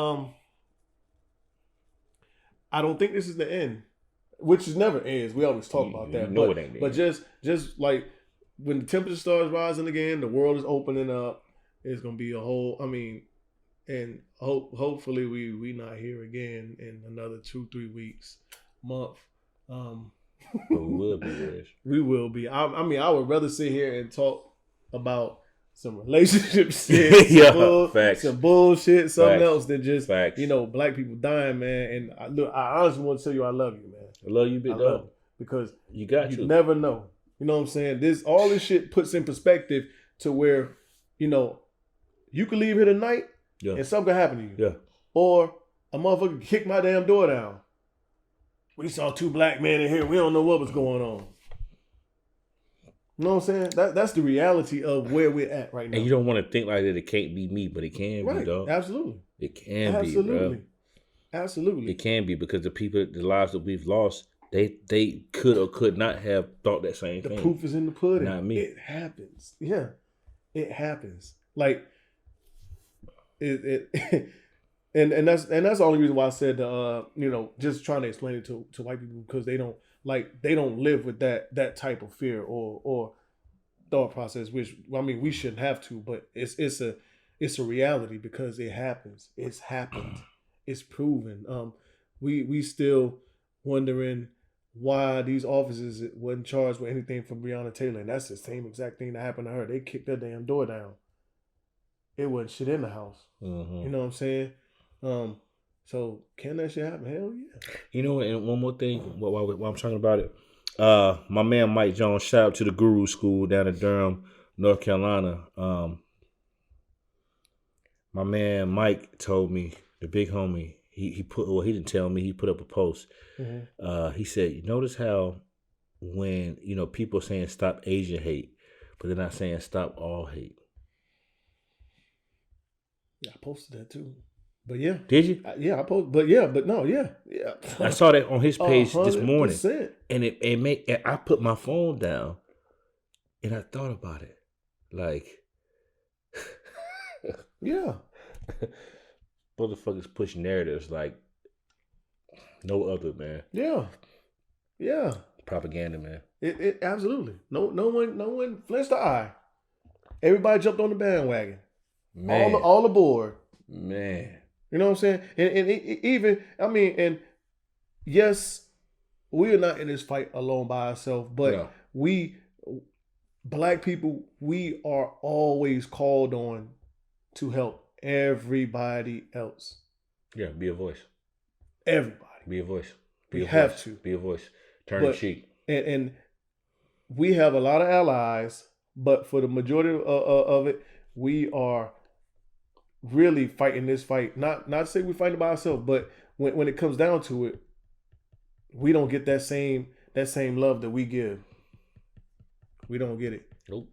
I don't think this is the end, which is never ends. We always talk about that. It ain't. But just like when the temperature starts rising again, the world is opening up. It's gonna be a whole. I mean, and hopefully we not here again in another 2-3 weeks, month. But we will be, Reg. We will be. I mean, I would rather sit here and talk about some relationship shit, facts. some bullshit, something facts. else than just facts. Black people dying, man. And I honestly want to tell you I love you, man. I love you, big dog. Because you never know. You know what I'm saying? All this shit puts in perspective to where, you know, you could leave here tonight and something could happen to you. Yeah. Or a motherfucker kick my damn door down. We saw 2 black men in here. We don't know what was going on. You know what I'm saying? That's the reality of where we're at right now. And you don't want to think like that it can't be me, but it can be, dog. Absolutely. It can be, bro. Absolutely. It can be because the lives that we've lost, they could or could not have thought that same thing. The proof is in the pudding. Not me. It happens. Yeah. It happens. Like it and that's the only reason why I said you know, just trying to explain it to white people, because they don't live with that type of fear or thought process, which I mean we shouldn't have to, but it's a reality because it happens. It's happened. It's proven. We still wondering why these officers wasn't charged with anything from Breonna Taylor, and that's the same exact thing that happened to her. They kicked her damn door down. It wasn't shit in the house. Mm-hmm. You know what I'm saying? So can that shit happen? Hell yeah. You know, and one more thing while I'm talking about it, my man Mike Jones, shout out to the Guru School down in Durham, North Carolina. My man Mike told me, the big homie, he didn't tell me, he put up a post. Mm-hmm. He said, you notice how when, you know, people are saying stop Asian hate, but they're not saying stop all hate. Yeah, I posted that too. But yeah. Did you? I posted, but yeah. I saw that on his page 100%. This morning. And I put my phone down and I thought about it. Like, yeah. Motherfuckers push narratives like no other, man. Yeah. Yeah. Propaganda, man. It absolutely. No one flinched the eye. Everybody jumped on the bandwagon. Man. All aboard. Man. You know what I'm saying? And even, I mean, and yes, we are not in this fight alone by ourselves, but we, black people, we are always called on to help everybody else. Yeah, be a voice. Everybody. Be a voice. We have to. Be a voice. Turn the cheek. And we have a lot of allies, but for the majority of it, we are really fighting this fight. Not to say we're fighting by ourselves, but when it comes down to it, we don't get that same love that we give. We don't get it. Nope.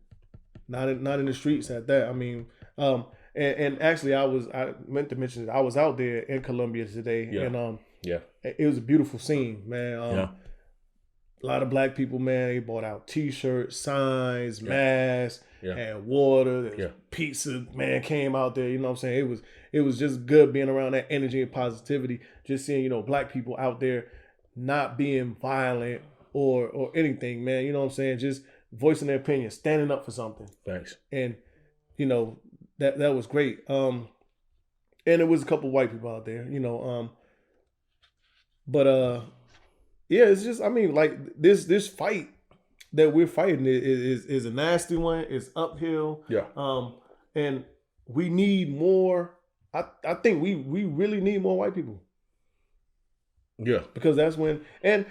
Not in the streets at that. I mean, and actually I meant to mention that I was out there in Columbia today, and it was a beautiful scene, man. A lot of black people, man, they bought out T-shirts, signs, masks, and water. Pizza, man, came out there. You know what I'm saying? It was just good being around that energy and positivity. Just seeing, you know, black people out there not being violent or anything, man. You know what I'm saying? Just voicing their opinion, standing up for something. Thanks. And, you know, that was great. And there was a couple white people out there, you know. Yeah, it's just, I mean, like this fight that we're fighting is a nasty one. It's uphill. Yeah. And we need more. I think we really need more white people. Yeah. Because that's when, and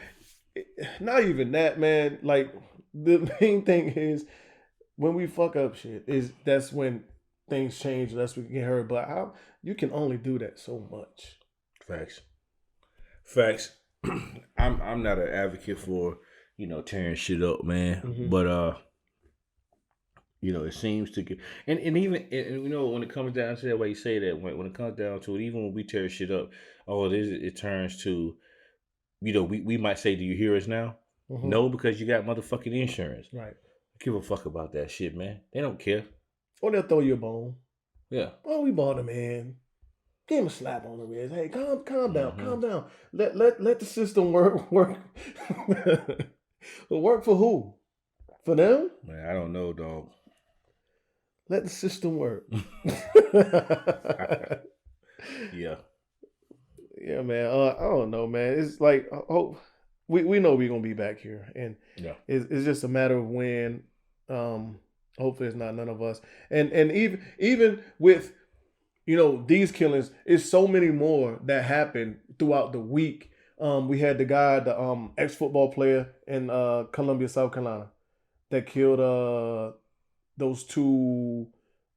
not even that, man. Like the main thing is when we fuck up shit, that's when things change. That's when we get hurt. But you can only do that so much. Facts. I'm not an advocate for, you know, tearing shit up, man. Mm-hmm. But you know, it seems to get and even you know, when it comes down to that way you say that, when it comes down to it, even when we tear shit up, it turns to, you know, we might say, do you hear us now? Mm-hmm. No, because you got motherfucking insurance. Right. Give a fuck about that shit, man. They don't care. Or they'll throw you a bone. Yeah. Oh, we bought him, man. Give him a slap on the wrist. Hey, calm down, calm down. Let the system work. Work for who? For them? Man, I don't know, dog. Let the system work. Yeah. Yeah, man. I don't know, man. It's like, we know we're gonna be back here, and it's just a matter of when. Hopefully, it's not none of us. And even with, you know, these killings, it's so many more that happened throughout the week. We had the guy, the ex-football player in Columbia, South Carolina. that killed those two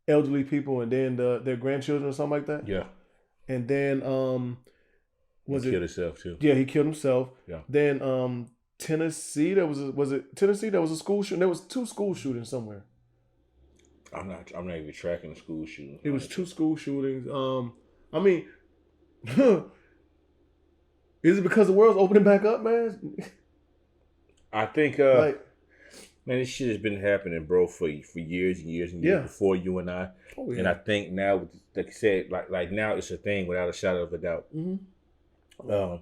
elderly people and then their grandchildren or something like that. Yeah. And then he killed himself too. Yeah, he killed himself. Yeah. Then Tennessee, was it Tennessee? There was a school shooting. There was 2 school shootings somewhere. I'm not even tracking the school shootings. It was 2 school shootings. I mean, is it because the world's opening back up, man? I think man, this shit has been happening, bro, for years and years and years before you and I. Oh, yeah. And I think now, like I said, like now it's a thing without a shadow of a doubt. Mm-hmm.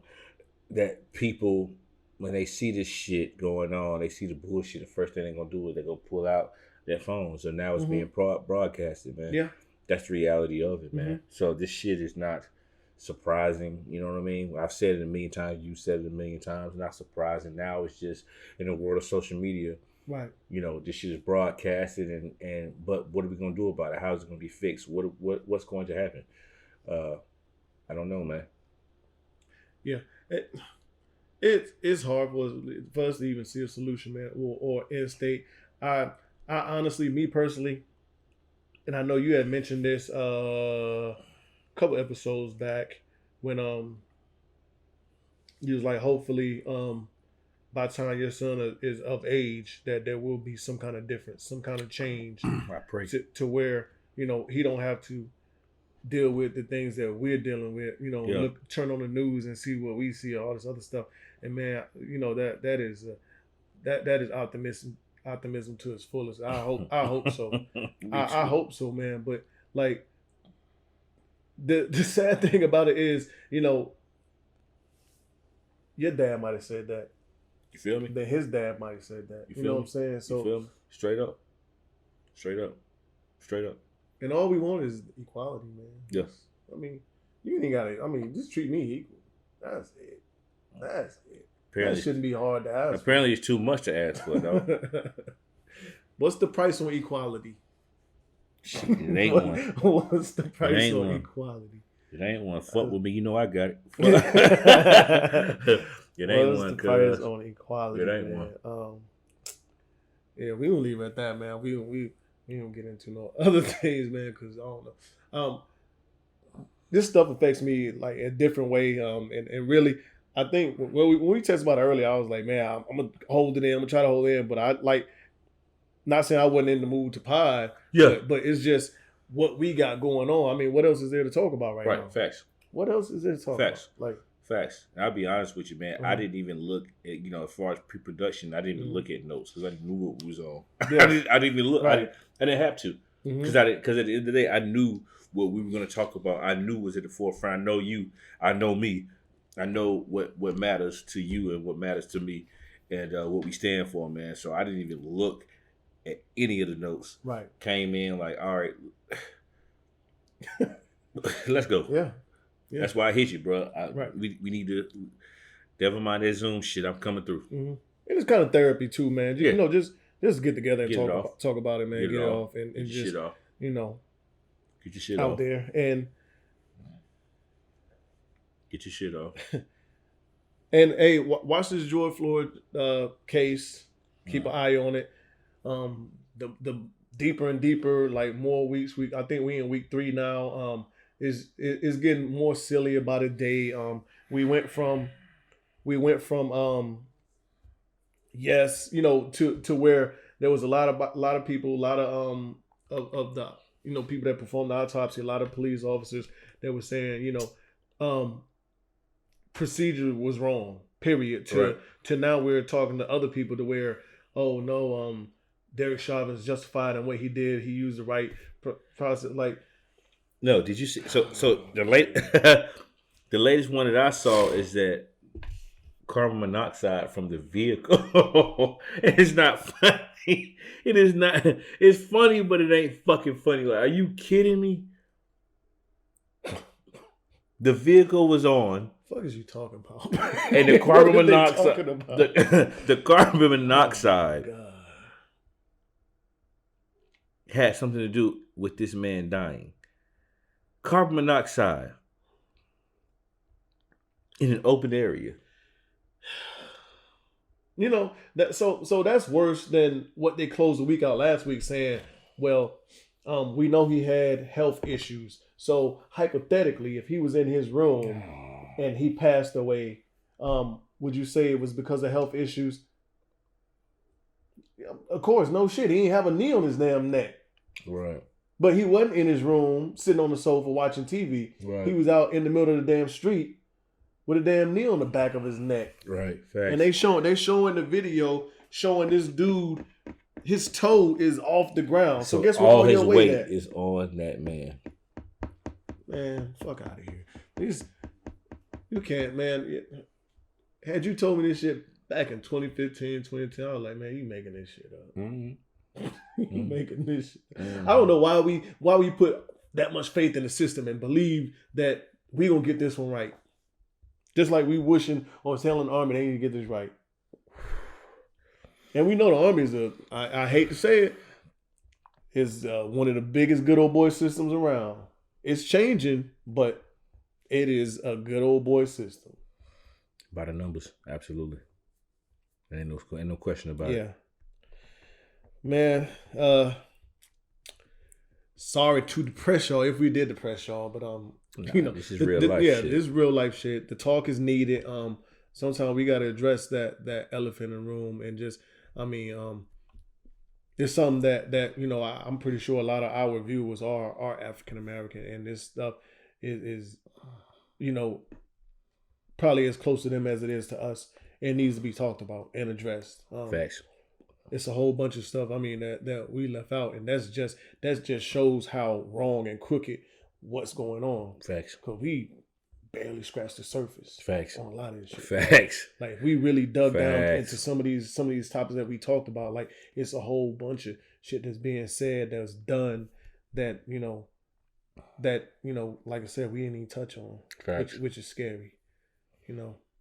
That people, when they see this shit going on, they see the bullshit, the first thing they're going to do is they're going to pull out their phones. So now it's being broadcasted, man. Yeah. That's the reality of it, man. Mm-hmm. So this shit is not surprising, you know what I mean? I've said it a million times, you said it a million times, not surprising. Now it's just in the world of social media, right? You know, this shit is broadcasted and but what are we gonna do about it? How is it gonna be fixed? What's going to happen? I don't know, man. Yeah. It's hard for us to even see a solution, man, or end state. I honestly, me personally, and I know you had mentioned this couple episodes back when you was like, hopefully by the time your son is of age that there will be some kind of difference, some kind of change. I pray to where, you know, he don't have to deal with the things that we're dealing with, you know, turn on the news and see what we see, all this other stuff. And man, you know, that is optimism to its fullest. I hope so. I hope so, man. But like, the sad thing about it is, you know, your dad might have said that. You feel me? Then his dad might have said that. You know what I'm saying? So, you feel me? Straight up. And all we want is equality, man. Yes. I mean, you ain't gotta. I mean, just treat me equal. That's it. Apparently, that shouldn't be hard to ask. Apparently, it's too much to ask for, though. What's the price on equality? Shit, it ain't one. What's the price on equality? It ain't one. Fuck with me, you know I got it. It ain't one. The price on equality? It ain't man. One. Yeah, we don't leave it at that, man. We don't get into no other things, man, because I don't know. This stuff affects me like a different way, and really, I think when we talked about it earlier, I was like, man, I'm gonna hold it in. I'm gonna try to hold it in, but I like. Not saying I wasn't in the mood to pod, but it's just what we got going on. I mean, what else is there to talk about right now? Right, facts. What else is there to talk about? Like facts. I'll be honest with you, man. I didn't even look at, you know, as far as pre-production, I didn't even look at notes because I knew what we was on. Yeah. I didn't even look. Right. I didn't have to because at the end of the day, I knew what we were going to talk about. I knew was at the forefront. I know you. I know me. I know what matters to you and what matters to me and what we stand for, man. So I didn't even look at any of the notes. Right. Came in like, all right, let's go. Yeah. That's why I hit you, bro. We need to, never mind that Zoom shit. I'm coming through. Mm-hmm. And it's kind of therapy too, man. You know, just get together and talk about it, man. Get it off and just, shit off. You know, get your shit out off there and get your shit off. And hey, watch this George Floyd case. Keep an eye on it. The deeper and deeper, like more weeks. I think we in week 3 now. Is getting more silly about a day. We went from yes, you know, to where there was a lot of people, a lot of the, you know, people that performed the autopsy, a lot of police officers that were saying, you know, procedure was wrong. Period. To now we're talking to other people to where, oh no, Derek Chauvin is justified in what he did. He used the right process. Like, no, did you see? So the latest one that I saw is that carbon monoxide from the vehicle. It's not funny. It is not. It's funny, but it ain't fucking funny. Like, are you kidding me? The vehicle was on. What the fuck is you talking about? And the carbon monoxide. The carbon monoxide had something to do with this man dying. Carbon monoxide in an open area. You know, that so that's worse than what they closed the week out last week saying, well, we know he had health issues. So hypothetically, if he was in his room and he passed away, would you say it was because of health issues? Of course, no shit. He didn't have a knee on his damn neck. Right. But he wasn't in his room sitting on the sofa watching TV. Right. He was out in the middle of the damn street with a damn knee on the back of his neck. Right. Facts. And they showing the video showing this dude, his toe is off the ground. So guess what? All his weight is on that man. Man, fuck out of here. You can't, man. Had you told me this shit back in 2015, 2010, I was like, man, you making this shit up. Mm-hmm. You making this shit. I don't know why we put that much faith in the system and believe that we gonna get this one right. Just like we wishing or telling the Army they need to get this right. And we know the Army is I hate to say it, is one of the biggest good old boy systems around. It's changing, but it is a good old boy system. By the numbers, absolutely. Ain't no question about it. Yeah. Man, sorry to depress y'all if we did depress y'all, but this is real life shit. This is real life shit. The talk is needed. Sometimes we gotta address that elephant in the room and just it's something that I'm pretty sure a lot of our viewers are African American, and this stuff is probably as close to them as it is to us. It needs to be talked about and addressed. Facts. It's a whole bunch of stuff. That we left out, and that just shows how wrong and crooked what's going on. Facts. Because we barely scratched the surface. Facts. On a lot of this shit. Facts. Like if we really dug down into some of these topics that we talked about, like it's a whole bunch of shit that's being said, that's done, that like I said, we didn't even touch on. Facts. Which is scary.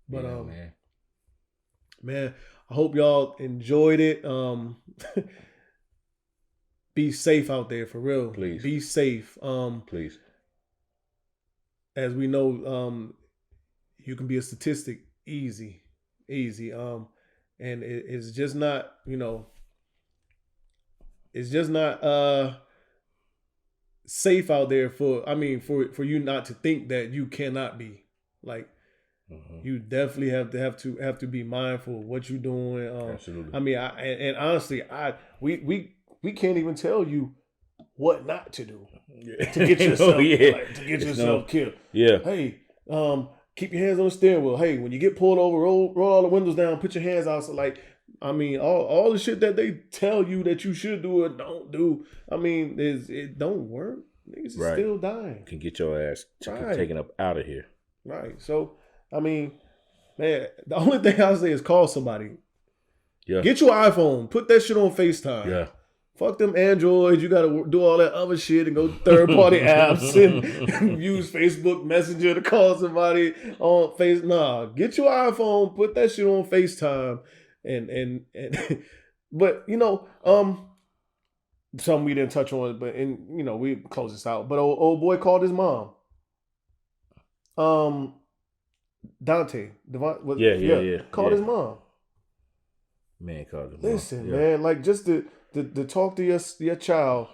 But yeah, man, I hope y'all enjoyed it. Be safe out there, for real. Please. Be safe. Please. As we know, you can be a statistic easy. And it's just not, it's just not safe out there for you not to think that you cannot be. Like, you definitely have to be mindful of what you're doing. Absolutely. Honestly, we can't even tell you what not to do to get yourself killed. Yeah. Hey, keep your hands on the steering wheel. Hey, when you get pulled over, roll all the windows down, put your hands out. So all the shit that they tell you that you should do or don't do. It don't work. Niggas are still dying. You can get your ass taken up out of here. Right. So, man, the only thing I'll say is call somebody. Yeah. Get your iPhone. Put that shit on FaceTime. Yeah. Fuck them Androids. You got to do all that other shit and go third-party apps and use Facebook Messenger to call somebody on Face. Nah, get your iPhone. Put that shit on FaceTime. And but, something we didn't touch on, but, we close this out. But old boy called his mom. Daunte. Called his mom. Man called his mom. Listen, man, like just to talk to your child.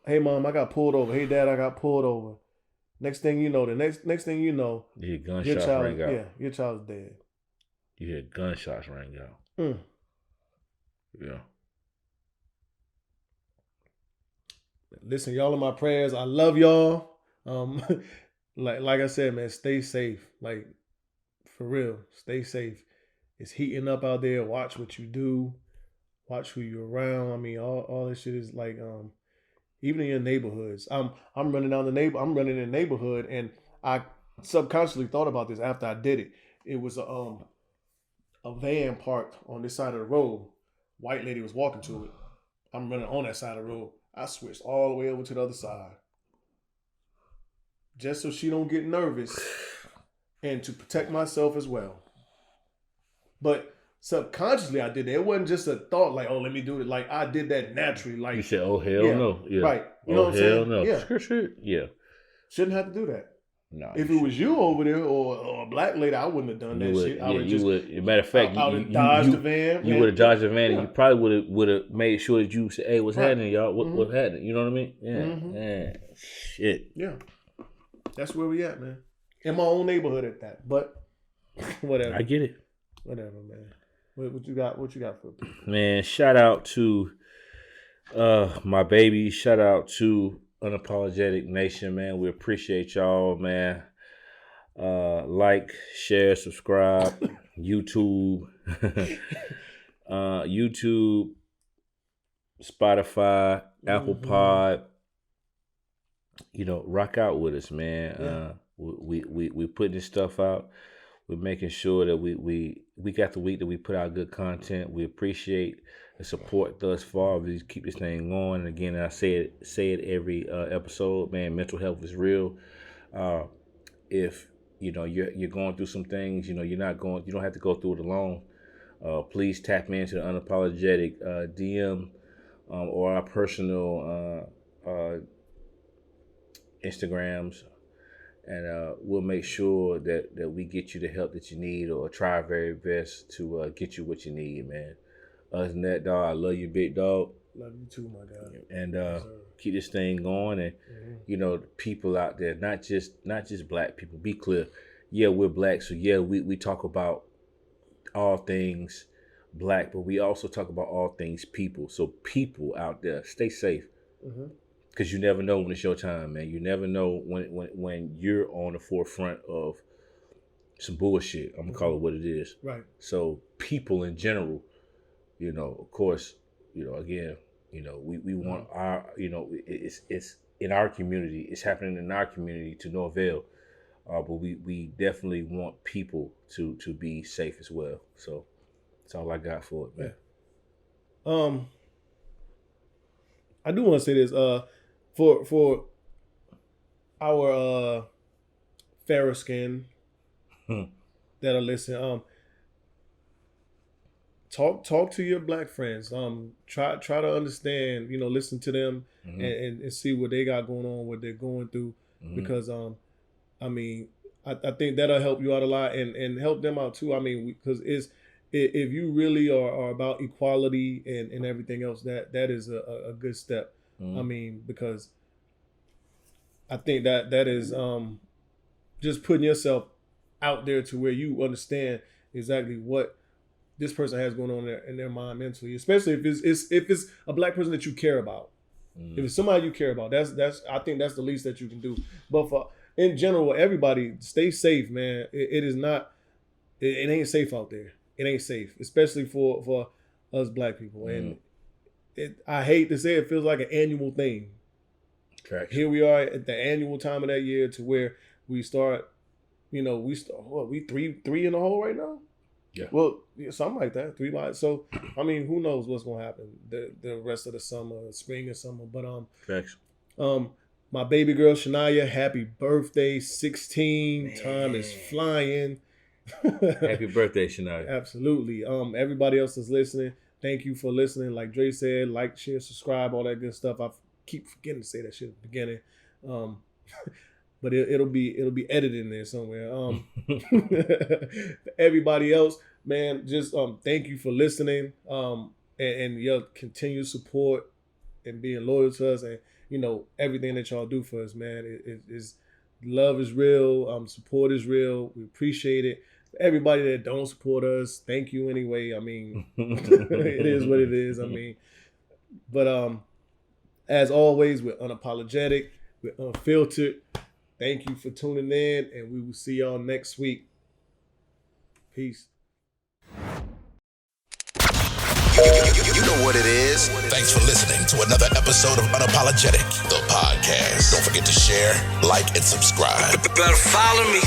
Hey, mom, I got pulled over. Hey, dad, I got pulled over. Next thing you know, next thing you know, you hear gunshots ring out. Yeah, your child's dead. You hear gunshots ring out. Yeah. Listen, y'all are my prayers. I love y'all. Like I said, man, stay safe. Like, for real, stay safe. It's heating up out there. Watch what you do. Watch who you're around. All this shit is like, even in your neighborhoods. I'm running in the neighborhood, and I subconsciously thought about this after I did it. It was a van parked on this side of the road. White lady was walking to it. I'm running on that side of the road. I switched all the way over to the other side. Just so she don't get nervous and to protect myself as well. But subconsciously I did that. It wasn't just a thought like, oh, let me do it. Like, I did that naturally. Like, you said, oh, hell no. Yeah. Right. You know what I'm saying? No. Yeah. Yeah. Shouldn't have to do that. No. If it was you over there or a black lady, I wouldn't have done that shit. I would just. As a matter of fact, I would have dodged the van. You would have dodged the van, and you probably would have made sure that you said, "Hey, what's happening, y'all? What's happening?" You know what I mean? Yeah. Yeah. Shit. Yeah. That's where we at, man. In my own neighborhood at that, but whatever. I get it. Whatever, man. What you got? What you got for people? Man, shout out to my baby. Shout out to Unapologetic Nation, man. We appreciate y'all, man. Like, share, subscribe, YouTube, YouTube, Spotify, Apple Pod. You know, rock out with us, man. Yeah. We putting this stuff out. We're making sure that we got the week that we put out good content. We appreciate the support thus far. We just keep this thing going. And again, I say it every episode, man. Mental health is real. If you know you're going through some things, you know you don't have to go through it alone. Please tap into the Unapologetic DM or our personal Instagrams. And we'll make sure that we get you the help that you need, or try our very best to get you what you need, man. Other than that, dog, I love you, big dog. Love you too, my God. And keep this thing going. And you know, the people out there, not just black people. Be clear. Yeah, we're black, so yeah, we talk about all things black, but we also talk about all things people. So people out there, stay safe. Because you never know when it's your time, man. You never know when you're on the forefront of some bullshit. I'm going to call it what it is. Right. So people in general, you know, of course, you know, again, you know, we want our, you know, it's in our community. It's happening in our community to no avail. But we definitely want people to be safe as well. So that's all I got for it, man. Yeah. I do want to say this. For our fairer skin that are listening, talk to your black friends. Try to understand. You know, listen to them and see what they got going on, what they're going through. Because I mean, I think that'll help you out a lot and help them out too. I mean, because if you really are about equality and everything else, that is a good step. I mean, because I think that is just putting yourself out there to where you understand exactly what this person has going on in their mind mentally, especially if it's a black person that you care about. If it's somebody you care about, that's I think that's the least that you can do. But for in general, everybody stay safe, man. It is not. It ain't safe out there. It ain't safe, especially for us black people. And I hate to say it feels like an annual thing. Correct. Here we are at the annual time of that year to where we start, you know, we three in the hole right now? Yeah. Well, yeah, something like that. 3 lives. So, I mean, who knows what's going to happen the rest of the summer, spring and summer. But, Facts. My baby girl, Shania, happy birthday, 16. Man. Time is flying. Happy birthday, Shania. Absolutely. Everybody else is listening. Thank you for listening. Like Dre said, like, share, subscribe, all that good stuff. I keep forgetting to say that shit at the beginning. But it'll be edited in there somewhere. Everybody else, man, just thank you for listening. And your continued support and being loyal to us, and you know everything that y'all do for us, man. It is love is real. Support is real. We appreciate it. Everybody that don't support us, thank you anyway. I mean, it is what it is. I mean, but as always, we're unapologetic. We're unfiltered. Thank you for tuning in, and we will see y'all next week. Peace. You know what it is. Thanks for listening to another episode of Unapologetic, the podcast. Don't forget to share, like, and subscribe. Better follow me.